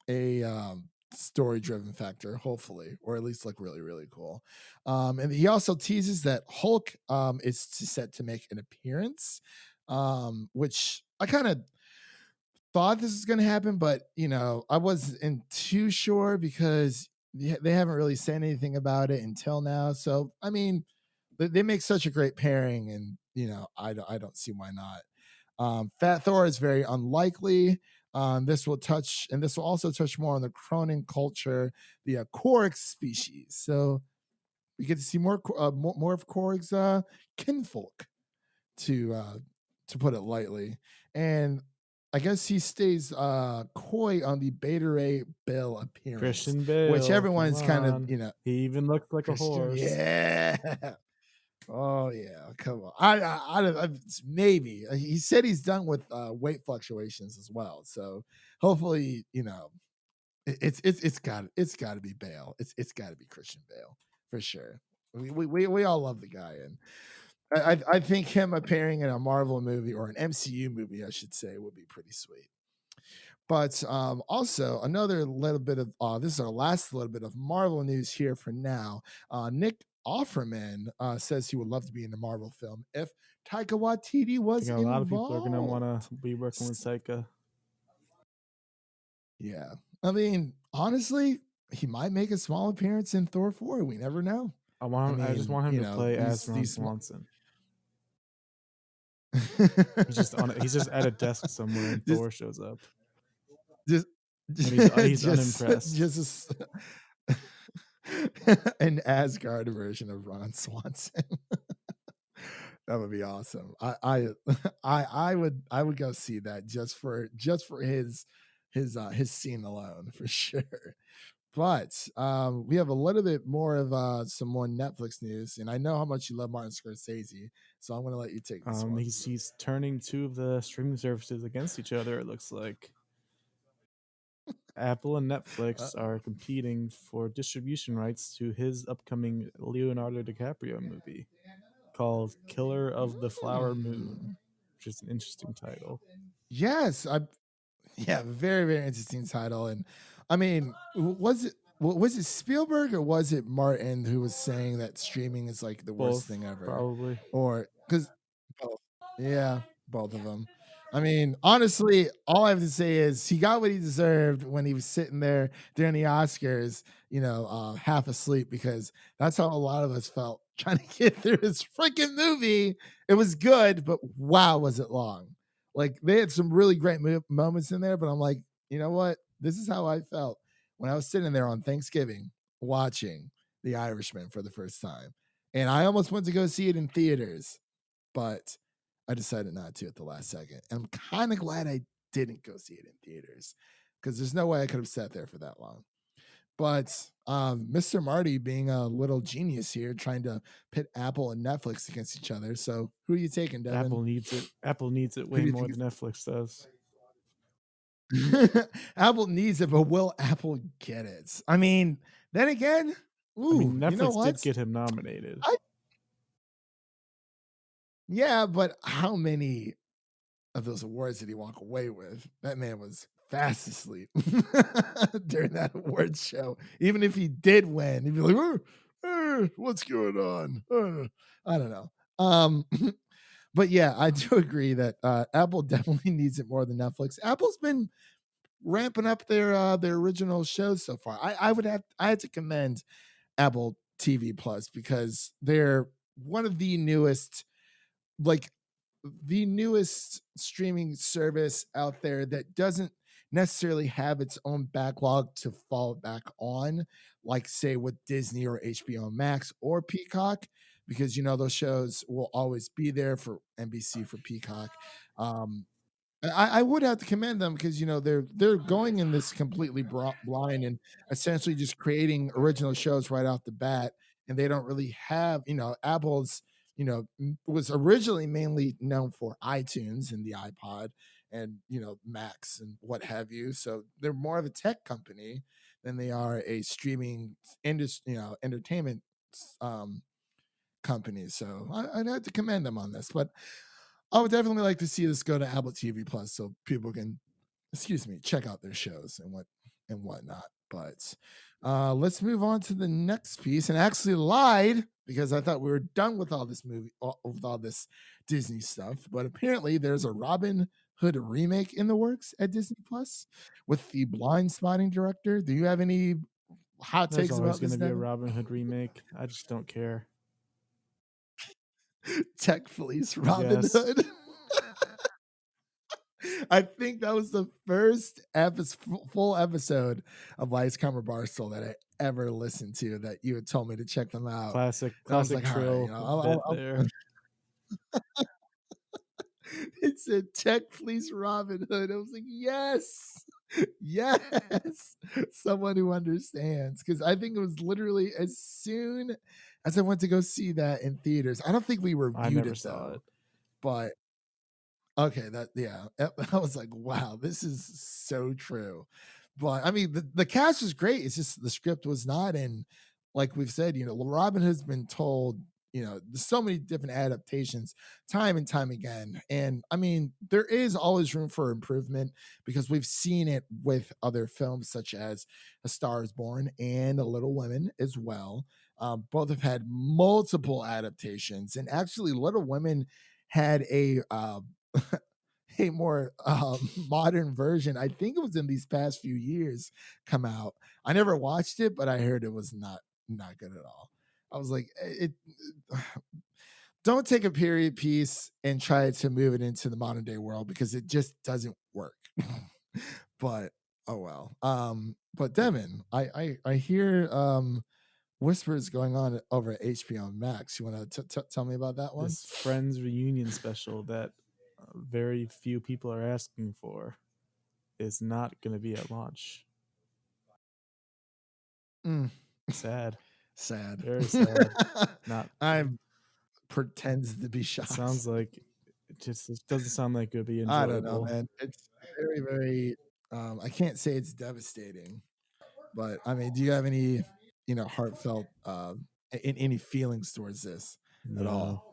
a story driven factor, hopefully, or at least look really, really cool. And he also teases that Hulk is set to make an appearance, which I kind of thought this was going to happen, but I wasn't too sure because they haven't really said anything about it until now. So I mean, they make such a great pairing, and I don't see why not. Fat Thor is very unlikely. This will also touch more on the Cronin culture, the Korg species. So we get to see more of Korg's kinfolk, to uh, to put it lightly. And I guess he stays coy on the Beta Ray Bill appearance, Christian which Bale, everyone come is kind of, on. He even looks like a Christian. horse. Yeah. Oh yeah, come on. Maybe he said he's done with weight fluctuations as well. So hopefully, it's got to be Bale. It's got to be Christian Bale for sure. We all love the guy, and I think him appearing in a Marvel movie or an MCU movie, I should say, would be pretty sweet. But also another little bit of this is our last little bit of Marvel news here for now. Nick Offerman says he would love to be in a Marvel film if Taika Waititi I was think a lot of people are gonna want involved. to be working with Taika. Yeah, I mean, honestly, he might make a small appearance in Thor 4. We never know. I just want him to play as Ron These small. Swanson. He's just at a desk somewhere, and just Thor shows up, just and he's unimpressed. just an Asgard version of Ron Swanson. That would be awesome. I would go see that just for his scene alone for sure. But we have a little bit more of some more Netflix news, and I know how much you love Martin Scorsese, so I'm going to let you take this one. He's turning two of the streaming services against each other. It looks like Apple and Netflix are competing for distribution rights to his upcoming Leonardo DiCaprio movie called Killer of the Flower Moon, which is an interesting title. Yes, yeah, very very interesting title, and I mean, was it Spielberg or was it Martin who was saying that streaming is like the worst Both, thing ever, probably. or because yeah, both of them. I mean, honestly, all I have to say is he got what he deserved when he was sitting there during the Oscars, half asleep, because that's how a lot of us felt trying to get through this freaking movie. It was good, but wow, was it long. Like, they had some really great moments in there, but I'm like, you know what? This is how I felt when I was sitting there on Thanksgiving watching The Irishman for the first time. And I almost went to go see it in theaters, but I decided not to at the last second. And I'm kind of glad I didn't go see it in theaters, because there's no way I could have sat there for that long. But Mr. Marty being a little genius here, trying to pit Apple and Netflix against each other. So who are you taking, Devin? Apple needs it. Apple needs it Who way do you more think than Netflix does. Apple needs it, but will Apple get it? I mean, then again, I mean, you know Netflix what? did get him nominated. Yeah, but how many of those awards did he walk away with? That man was fast asleep during that awards show. Even if he did win, he'd be like, what's going on? I don't know. But yeah, I do agree that Apple definitely needs it more than Netflix. Apple's been ramping up their original shows so far. I had to commend Apple TV Plus, because they're one of the newest, like the newest streaming service out there that doesn't necessarily have its own backlog to fall back on, like say with Disney or HBO Max or Peacock, because those shows will always be there for NBC, for Peacock. Um, I would have to commend them, because they're going in this completely blind and essentially just creating original shows right off the bat, and they don't really have Apple's was originally mainly known for iTunes and the iPod and Macs and what have you. So they're more of a tech company than they are a streaming industry, entertainment um, company. So I'd have to commend them on this, but I would definitely like to see this go to Apple TV Plus so people can, check out their shows and whatnot. But let's move on to the next piece. And I actually lied, because I thought we were done with all this with all this Disney stuff. But apparently, there's a Robin Hood remake in the works at Disney Plus with the Blind Spotting director. Do you have any hot There's takes always about going this, to be a Devin? Robin Hood remake. I just don't care. Tech Fleece Robin Yes. Hood. I think that was the first full episode of Lights Camera Barstool that I ever listened to, that you had told me to check them out. Classic Like, Trill bit there. It said Tech Fleece Robin Hood. I was like, yes, yes, someone who understands. Because I think it was literally as soon as I went to go see that in theaters. I don't think we I reviewed never it saw though, it. but okay, I was like, wow, this is so true. But I mean, the cast was great. It's just the script was not. And like we've said, Robin has been told there's so many different adaptations time and time again. And I mean, there is always room for improvement because we've seen it with other films such as A Star is Born and A Little Women as well. Both have had multiple adaptations, and actually, Little Women had a more modern version. I think it was in these past few years come out. I never watched it, but I heard it was not good at all. I was like, don't take a period piece and try to move it into the modern day world because it just doesn't work. But oh well. But Devin, I hear whispers going on over at HBO Max. You want to tell me about that one? This Friends reunion special that very few people are asking for is not going to be at launch. Mm. Sad. Sad. Very sad. Not. I pretends to be It shocked. sounds like it doesn't sound like it would be I don't know, enjoyable. man. It's very, very. I can't say it's devastating, but I mean, do you have any, heartfelt, any feelings towards this at No. all?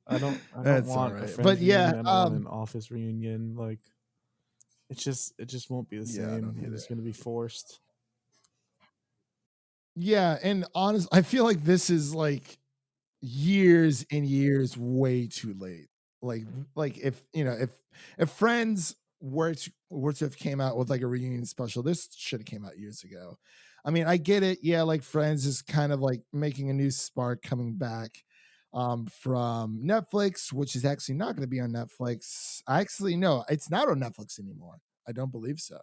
I don't That's all want a right, but Friends yeah, reunion. I don't want an Office reunion. Like it just won't be the yeah, I same. don't And either. it's going to be forced. Yeah, and honest, I feel like this is like years and years way too late. Like like if Friends were to have came out with like a reunion special, this should have came out years ago. I mean, I get it. Yeah, like Friends is kind of like making a new spark coming back from Netflix, which is actually not going to be on Netflix. Actually, no, it's not on Netflix anymore. I don't believe so.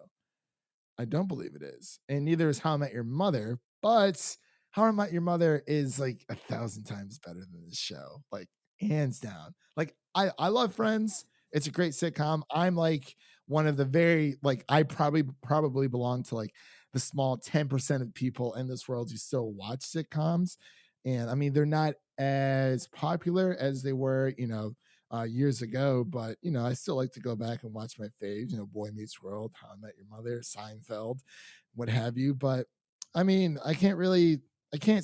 I don't believe it is. And neither is How I Met Your Mother, but How I Met Your Mother is like 1,000 times better than this show. Like hands down. Like I love Friends. It's a great sitcom. I'm like one of the very like I probably belong to like the small 10% of people in this world who still watch sitcoms. And I mean, they're not as popular as they were, years ago. But I still like to go back and watch my faves. Boy Meets World, How I Met Your Mother, Seinfeld, what have you. But I mean, I can't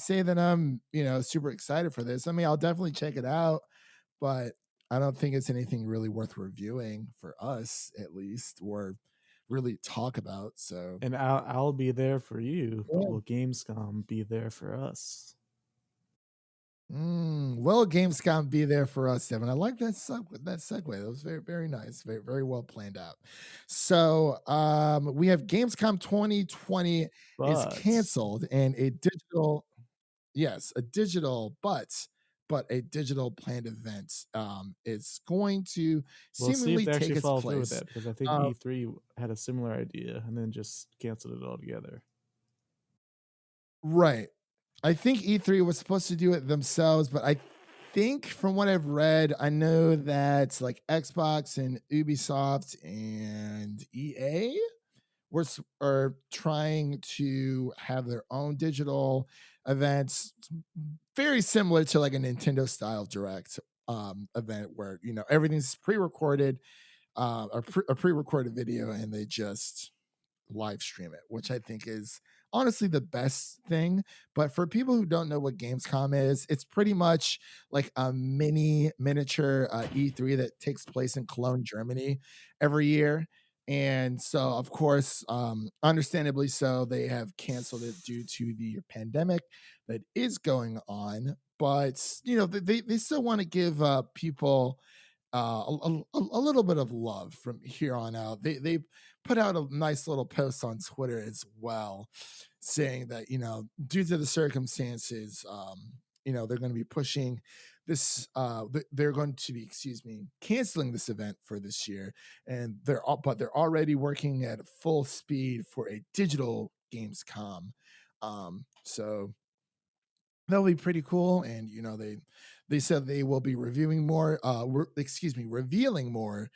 say that I'm super excited for this. I mean, I'll definitely check it out, but I don't think it's anything really worth reviewing for us, at least, or really talk about. So And I'll be there for you, but yeah. will Gamescom be there for us? Will Gamescom be there for us, Devin? I like that segue. That was very, very nice. Very, very well planned out. So we have Gamescom 2020 is But canceled and a digital, yes, a digital, but a digital planned event is going to we'll see if seemingly they actually take its follow through with place. that because I think Uh, E3 had a similar idea and then just canceled it altogether. right. I think E3 was supposed to do it themselves, but I think from what I've read, I know that like Xbox and Ubisoft and EA are trying to have their own digital events, very similar to like a Nintendo style direct event where everything's pre-recorded, a pre-recorded video, and they just live stream it, which I think is honestly the best thing. But for people who don't know what Gamescom is, it's pretty much like a miniature E3 that takes place in Cologne, Germany every year. And so, of course, understandably so, they have canceled it due to the pandemic that is going on. But they still want to give people a little bit of love from here on out. They put out a nice little post on Twitter as well, saying that due to the circumstances, they're going to be pushing this. They're going to be, excuse me, canceling this event for this year, and they're already working at full speed for a digital Gamescom. So that'll be pretty cool. And they said they will be reviewing more. Revealing more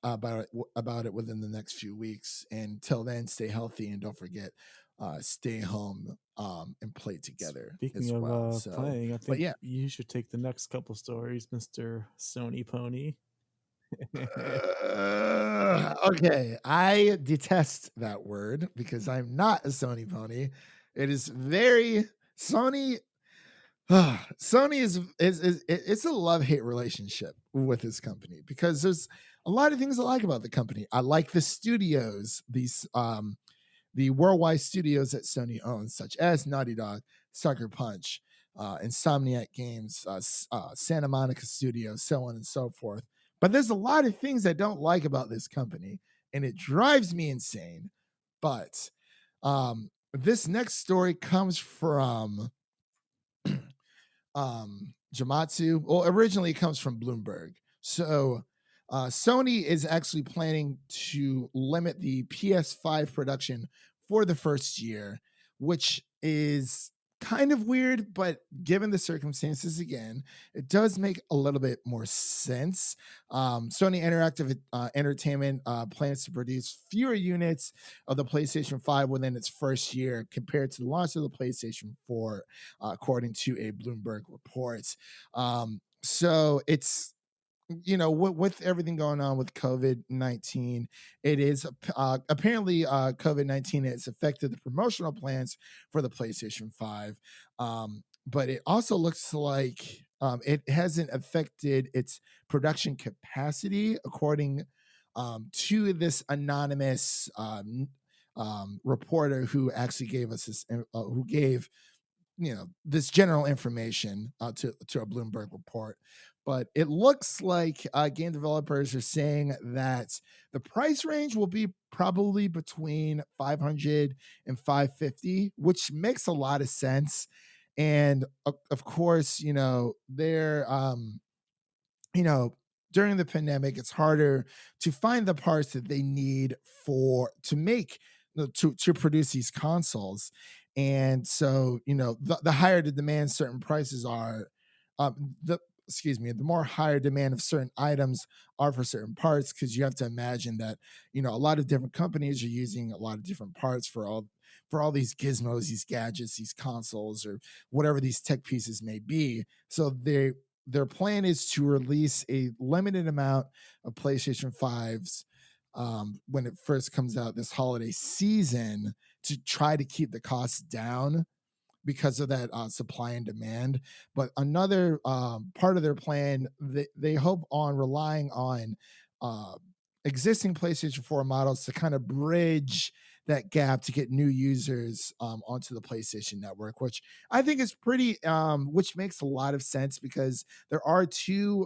about it within the next few weeks. And till then, stay healthy and don't forget, stay home and play together Speaking as well. of So, playing, I but think yeah. you should take the next couple stories, Mr. Sony Pony. Okay, I detest that word because I'm not a Sony pony. It is very Sony Sony is it's a love-hate relationship with this company because there's a lot of things I like about the company. I like the studios, the worldwide studios that Sony owns, such as Naughty Dog, Sucker Punch, Insomniac Games, Santa Monica Studios, so on and so forth. But there's a lot of things I don't like about this company, and it drives me insane. But this next story comes from Jamatsu. Well, originally it comes from Bloomberg. So Sony is actually planning to limit the PS5 production for the first year, which is kind of weird, but given the circumstances, again, it does make a little bit more sense. Sony Interactive Entertainment plans to produce fewer units of the PlayStation 5 within its first year compared to the launch of the PlayStation 4, according to a Bloomberg report. So it's with everything going on with COVID-19, it is apparently COVID-19 has affected the promotional plans for the PlayStation 5. But it also looks like it hasn't affected its production capacity, according to this anonymous reporter who actually gave us this, who gave this general information to a Bloomberg report. But it looks like game developers are saying that the price range will be probably between 500 and 550, which makes a lot of sense. And of course, they're you know, during the pandemic, it's harder to find the parts that they need for to make to produce these consoles. And so, the higher the demand certain prices are, the the more higher demand of certain items are for certain parts, because you have to imagine that a lot of different companies are using a lot of different parts for all these gizmos, these gadgets, these consoles, or whatever these tech pieces may be. So their plan is to release a limited amount of PlayStation 5s when it first comes out this holiday season, to try to keep the costs down because of that supply and demand. But another part of their plan, they hope on relying on uh, existing PlayStation 4 models to kind of bridge that gap to get new users onto the PlayStation Network, which I think is which makes a lot of sense, because there are two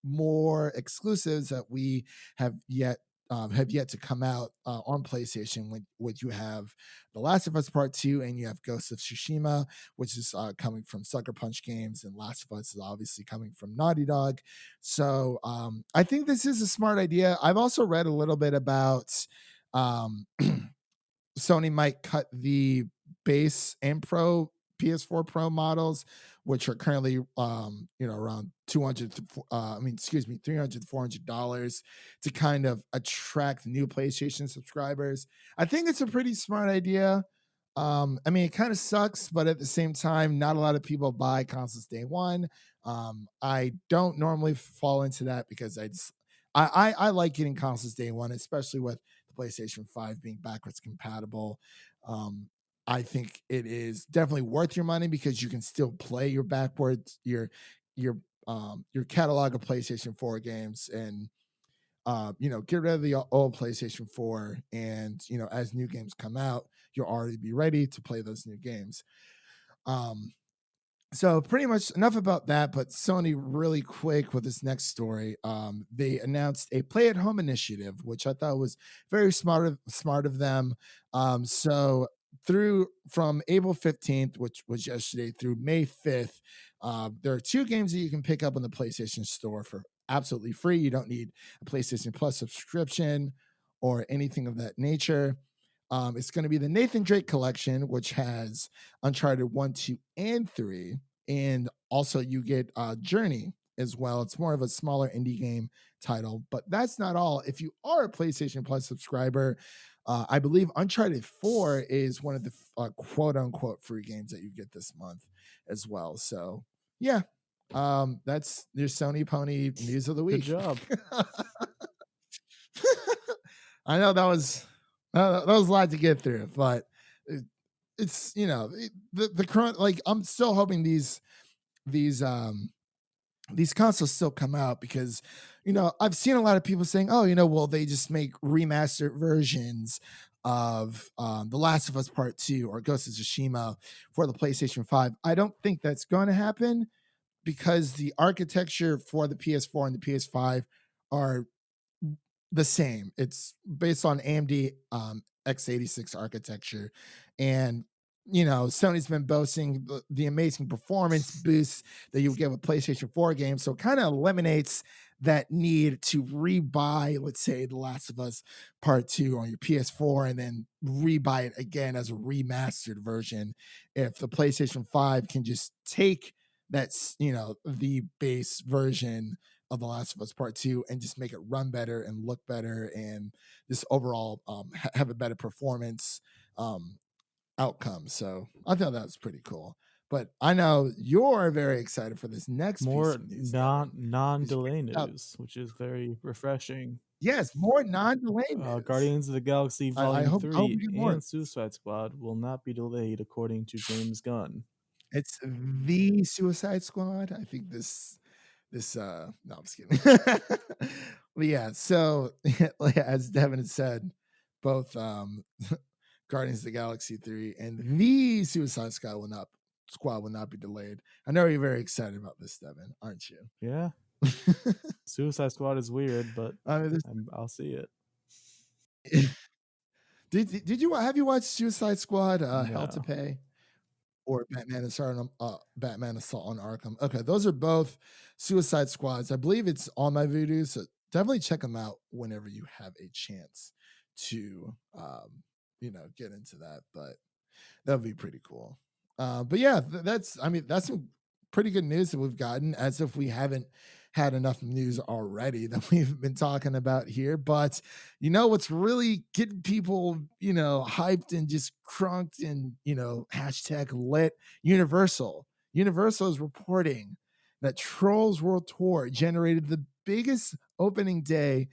more exclusives that we have yet to come out on PlayStation. When you have The Last of Us Part Two, and you have Ghost of Tsushima, which is coming from Sucker Punch Games, and Last of Us is obviously coming from Naughty Dog. So I think this is a smart idea. I've also read a little bit about um, Sony might cut the base and Pro PS4 Pro models, which are currently around 200 to $300 to $400, to kind of attract new PlayStation subscribers. I think it's a pretty smart idea. It kind of sucks, but at the same time, not a lot of people buy consoles day one. I don't normally fall into that, because I like getting consoles day one, especially with the PlayStation 5 being backwards compatible. Um, I think it is definitely worth your money, because you can still play your catalog of PlayStation 4 games, and get rid of the old PlayStation 4, and as new games come out, you'll already be ready to play those new games. Um, so pretty much enough about that. But Sony, really quick with this next story, they announced a play at home initiative, which I thought was very smart of them. So through from April 15th, which was yesterday, through May 5th, there are two games that you can pick up on the PlayStation Store for absolutely free. You don't need a PlayStation Plus subscription or anything of that nature. It's going to be the Nathan Drake collection, which has Uncharted 1, 2, and 3. And also, you get Journey as well. It's more of a smaller indie game title, but that's not all. If you are a PlayStation Plus subscriber, I believe Uncharted 4 is one of the quote unquote free games that you get this month as well. So, yeah, that's your Sony Pony news of the Good week. job. I know that was a lot to get through, but it's the current, like, I'm still hoping these um these consoles still come out because I've seen a lot of people saying, oh, well, they just make remastered versions of The Last of Us Part 2 or Ghost of Tsushima for the PlayStation 5. I don't think that's going to happen because the architecture for the PS4 and the PS5 are the same. It's based on AMD x86 architecture, and Sony's been boasting the amazing performance boosts that you get with PlayStation 4 games. So it kind of eliminates that need to rebuy, let's say, The Last of Us Part 2 on your PS4 and then rebuy it again as a remastered version. If the PlayStation 5 can just take that's the base version of The Last of Us Part 2 and just make it run better and look better and just overall have a better performance um, outcome. So I thought that was pretty cool. But I know you're very excited for this next piece More of news, Devin, because you non-delay picked up, news, which is very refreshing. yes, more non-delay news. Guardians of the Galaxy I Volume hope 3 we get more of and this. Suicide Squad will not be delayed, according to James Gunn. It's the Suicide Squad. I think no, I'm just kidding. But yeah, so like, as Devin had said, both Guardians of the Galaxy 3 and the Suicide Squad will not be delayed. I know you're very excited about this, Devin, aren't you? Yeah, Suicide Squad is weird, but I mean, I'll see it. did you have you watched Suicide Squad Hell to No, Pay or Batman Assault on Arkham? Okay, those are both Suicide Squads. I believe it's on my Vudu, so definitely check them out whenever you have a chance to get into that. But that would be pretty cool. But yeah, that's some pretty good news that we've gotten, as if we haven't had enough news already that we've been talking about here. But what's really getting people, hyped and just crunked and, hashtag lit? Universal. Universal is reporting that Trolls World Tour generated the biggest opening day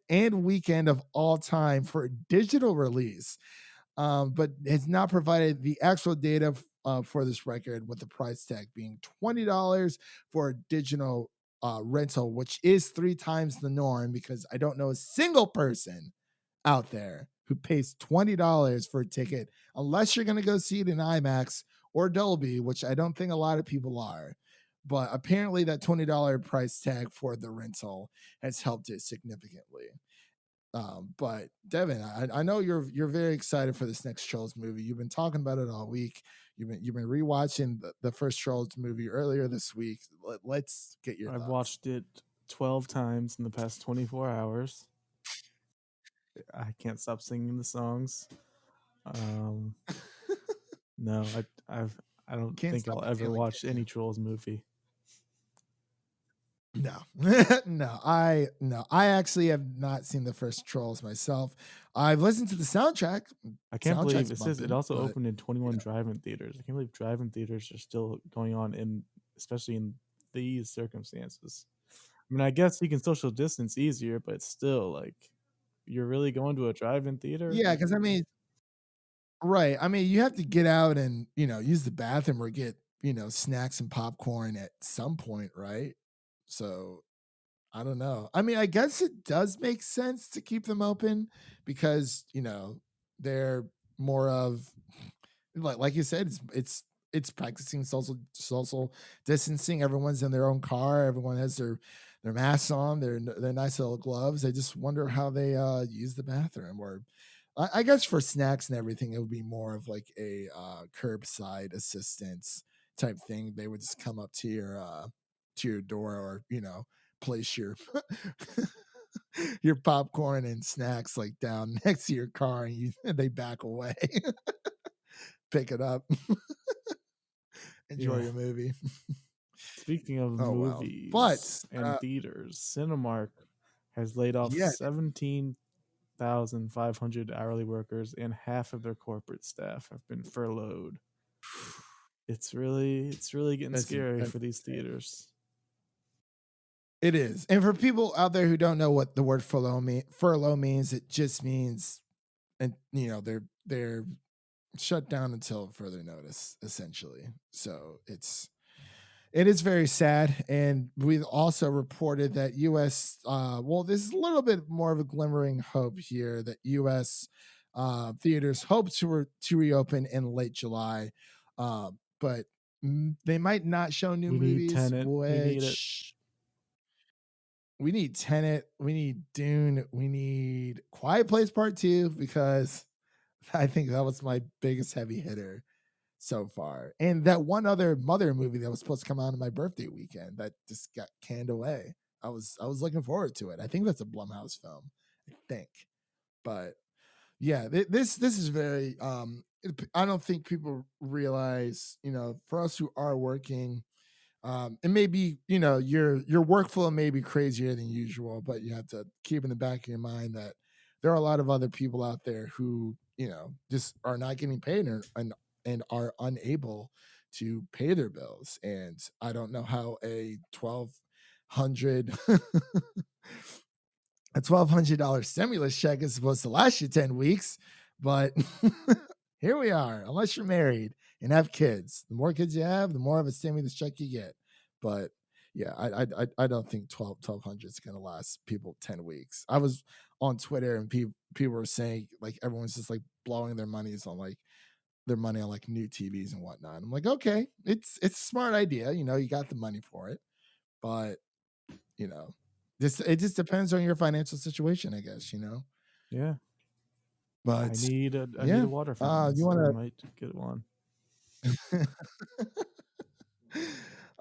and weekend of all time for a digital release, but has not provided the actual data for this record, with the price tag being $20 for a digital rental, which is 3 times the norm, because I don't know a single person out there who pays $20 for a ticket unless you're going to go see it in IMAX or Dolby, which I don't think a lot of people are. But apparently, that $20 price tag for the rental has helped it significantly. But Devin, I know you're very excited for this next Trolls movie. You've been talking about it all week. You've been rewatching the first Trolls movie earlier this week. Let's get your I've thoughts. watched it 12 times in the past 24 hours. I can't stop singing the songs. Um, no, I don't Can't think stop I'll the ever feeling, watch can any Trolls movie. you? No, no. I actually have not seen the first Trolls myself. I've listened to the soundtrack. I can't believe Soundtrack's it says it bumping, also but opened in 21 yeah, drive-in theaters. I can't believe drive-in theaters are still going on especially in these circumstances. I mean, I guess you can social distance easier, but still, like, you're really going to a drive-in theater? yeah. Because I mean, right. I mean, you have to get out and, use the bathroom or get, snacks and popcorn at some point, right? So I don't know. I mean, I guess it does make sense to keep them open because, they're more of, like you said, it's practicing social distancing. Everyone's in their own car. Everyone has their masks on, their nice little gloves. I just wonder how they use the bathroom. Or I guess for snacks and everything, it would be more of like a curbside assistance type thing. They would just come up to your door, or place your your popcorn and snacks like down next to your car, and they back away, pick it up, enjoy Yeah. your movie. Speaking of Oh well, but movies and theaters, Cinemark has laid off yeah, 17,500 hourly workers, and half of their corporate staff have been furloughed. It's really getting scary that's for these insane. theaters. It is. And for people out there who don't know what the word furlough means, it just means, and they're shut down until further notice, essentially. So it is very sad. And we also reported that US, well, there's a little bit more of a glimmering hope here that US theaters hope to reopen in late July. But they might not show new We need movies, Tenet. We need it. which we need Tenet, we need Dune, we need Quiet Place Part 2, because I think that was my biggest heavy hitter so far. And that one other Mother movie that was supposed to come out on my birthday weekend that just got canned away. I was looking forward to it. I think that's a Blumhouse film, I think. But yeah, this is very I don't think people realize, for us who are working, it may be, your workflow may be crazier than usual, but you have to keep in the back of your mind that there are a lot of other people out there who, just are not getting paid, and are unable to pay their bills. And I don't know how hundred a $1,200 stimulus check is supposed to last you 10 weeks, but here we are. Unless you're married and have kids, the more kids you have, the more of a stimulus check you get. But yeah, I don't think 1200 is going to last people 10 weeks. I was on Twitter, and people were saying, like, everyone's just like blowing their monies on like their money on like new TVs and whatnot. I'm like, okay, it's a smart idea. You got the money for it, but you know, it just depends on your financial situation, I guess. Yeah. I But need a yeah, water fountain, you so I want might get one. to.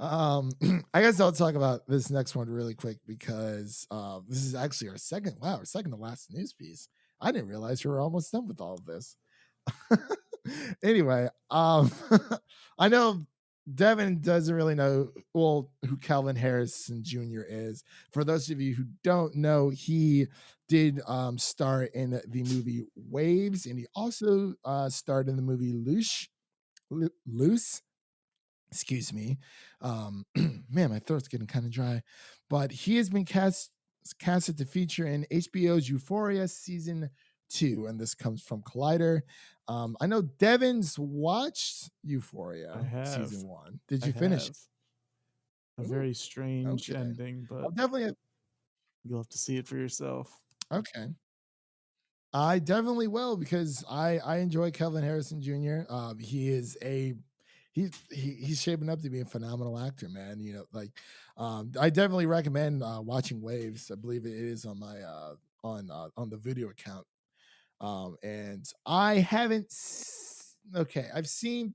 I guess I'll talk about this next one really quick, because this is actually our second to last news piece. I didn't realize we were almost done with all of this. Anyway, I know Devin doesn't really know, well, who Calvin Harrison Jr. is. For those of you who don't know, he did star in the movie Waves, and he also starred in the movie Loose. Excuse me. Man, my throat's getting kind of dry. But he has been casted to feature in HBO's Euphoria season 2, and this comes from Collider. I know Devin's watched I Euphoria have. season 1. Did I you finish have. it? A Ooh, very strange okay. ending, but I'll definitely you'll have to see it for yourself. okay. I definitely will, because I enjoy Kelvin Harrison Jr. He is he's shaping up to be a phenomenal actor, man. I definitely recommend watching Waves. I believe it is on my on the video account. And I haven't. Okay, I've seen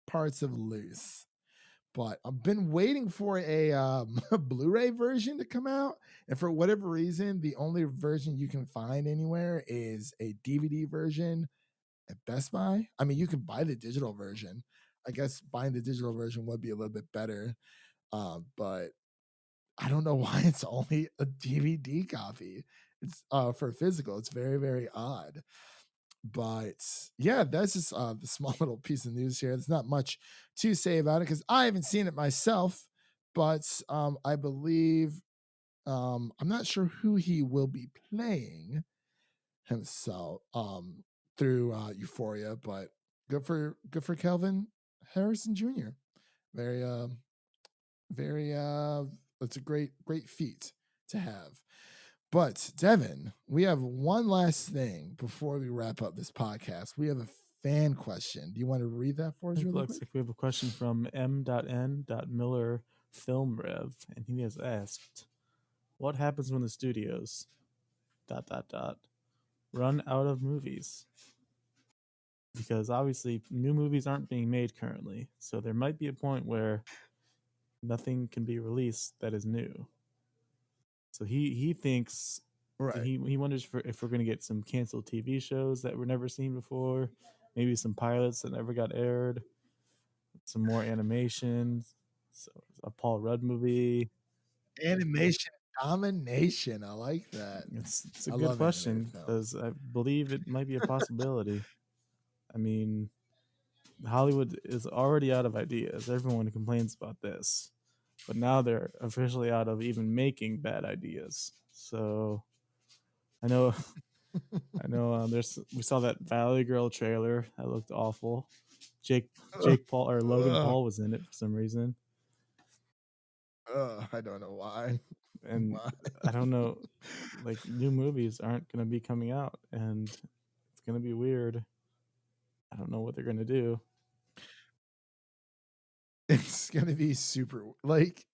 parts of Loose, but I've been waiting for a a Blu-ray version to come out, and for whatever reason, the only version you can find anywhere is a DVD version at Best Buy. I mean, you can buy the digital version. I guess buying the digital version would be a little bit better, but I don't know why it's only a DVD copy. It's for physical. It's very, very odd. But yeah, that's just the small little piece of news here. There's not much to say about it, because I haven't seen it myself. But I believe, I'm not sure who he will be playing himself through Euphoria, but good for Kelvin Harrison Jr. Very very it's a great feat to have. But Devin, we have one last thing before we wrap up this podcast. We have a fan question. Do you want to read that for us It really looks quick? like we have a question from M.N.Miller Film Rev, and he has asked, "What happens when the studios run out of movies? Because obviously new movies aren't being made currently, so there might be a point where nothing can be released that is new." So he thinks Right. he wonders if we're going to get some canceled TV shows that were never seen before, maybe some pilots that never got aired, some more animations, so a Paul Rudd movie. Animation domination. I like that. It's a I good love animated question films. because I believe it might be a possibility. I mean, Hollywood is already out of ideas. Everyone complains about this, but now they're officially out of even making bad ideas. So I know I know we saw that Valley Girl trailer that looked awful. Jake Paul or Logan Paul was in it for some reason. I don't know why. And Why? I don't know, like new movies aren't going to be coming out, and it's going to be weird. I don't know what they're going to do. It's gonna be super like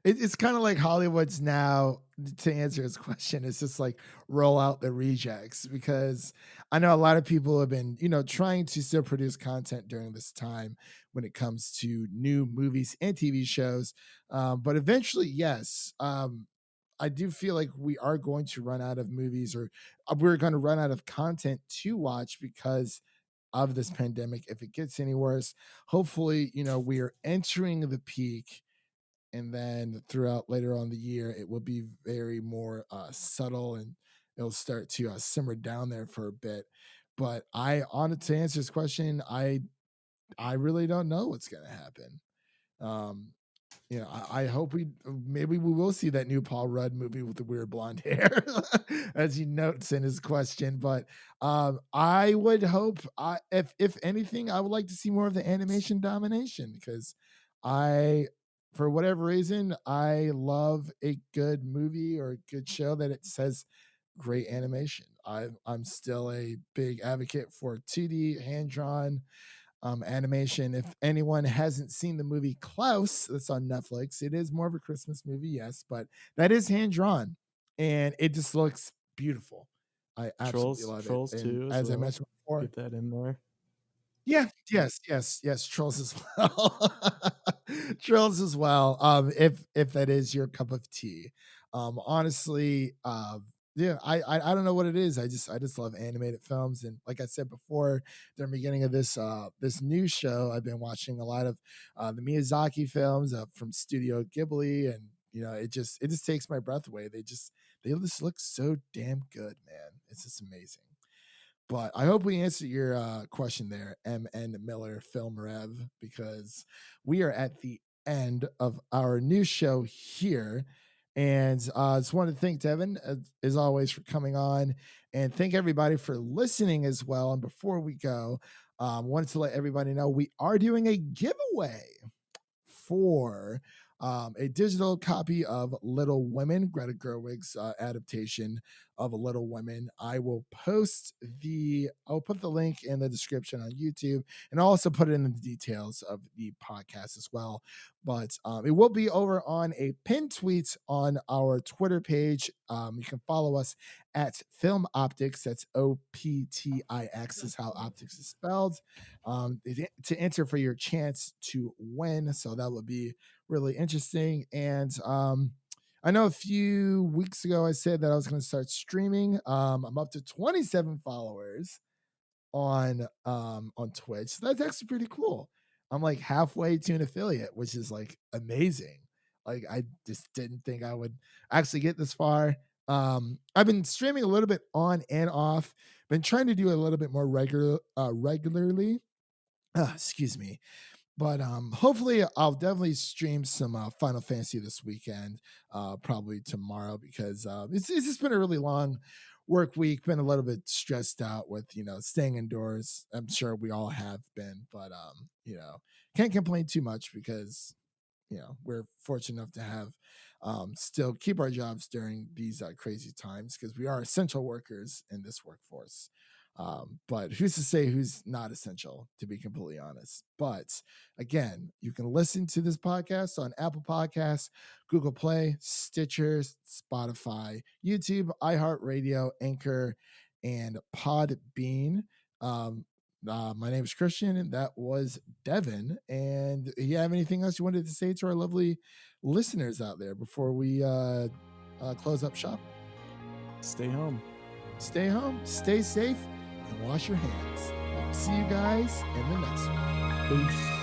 it's kind of like Hollywood's now, to answer his question, it's just like roll out the rejects, because I know a lot of people have been, trying to still produce content during this time when it comes to new movies and TV shows. But eventually, yes, I do feel like we are going to run out of movies, or we're going to run out of content to watch because of this pandemic. If it gets any worse, hopefully, we are entering the peak, and then throughout later on the year, it will be very more subtle, and it'll start to simmer down there for a bit. But to answer this question, I really don't know what's going to happen. Um, I hope maybe we will see that new Paul Rudd movie with the weird blonde hair, as he notes in his question. But I would hope, if anything, I would like to see more of the animation domination, because I, for whatever reason, I love a good movie or a good show that it says great animation. I'm still a big advocate for 2D hand drawn animation. If anyone hasn't seen the movie Klaus, that's on Netflix, it is more of a Christmas movie, yes, but that is hand drawn, and it just looks beautiful. I absolutely love it. Trolls And 2 as as I well. mentioned before, Get that in there. yeah, yes, Trolls as well. Trolls as well. If that is your cup of tea. Honestly, yeah, I don't know what it is. I just love animated films, and like I said before, during the beginning of this new show, I've been watching a lot of the Miyazaki films from Studio Ghibli, and it just takes my breath away. They just look so damn good, man. It's just amazing. But I hope we answered your question there, MN Miller Film Rev, because we are at the end of our new show here. And I just want to thank Devin, as always, for coming on, and thank everybody for listening as well. And before we go, wanted to let everybody know we are doing a giveaway for a digital copy of Little Women, Greta Gerwig's adaptation of Little Women. I'll put the link in the description on YouTube, and I'll also put it in the details of the podcast as well. But it will be over on a pinned tweet on our Twitter page. You can follow us at Film Optics. That's OPTIX is how optics is spelled. To enter for your chance to win. So that would be really interesting. And I know a few weeks ago I said that I was going to start streaming. I'm up to 27 followers on Twitch. So that's actually pretty cool. I'm like halfway to an affiliate, which is like amazing. Like I just didn't think I would actually get this far. I've been streaming a little bit on and off. Been trying to do a little bit more regularly. Excuse me. But hopefully I'll definitely stream some Final Fantasy this weekend, probably tomorrow, because it's just been a really long work week. Been a little bit stressed out with staying indoors. I'm sure we all have been, but can't complain too much, because we're fortunate enough to have still keep our jobs during these crazy times, because we are essential workers in this workforce. But who's to say who's not essential, to be completely honest? But again, you can listen to this podcast on Apple Podcasts, Google Play, Stitcher, Spotify, YouTube, iHeartRadio, Anchor, and Podbean. My name is Christian, and that was Devin. And you have anything else you wanted to say to our lovely listeners out there before we close up shop? Stay home. Stay home, stay safe, and wash your hands. See you guys in the next one. Peace.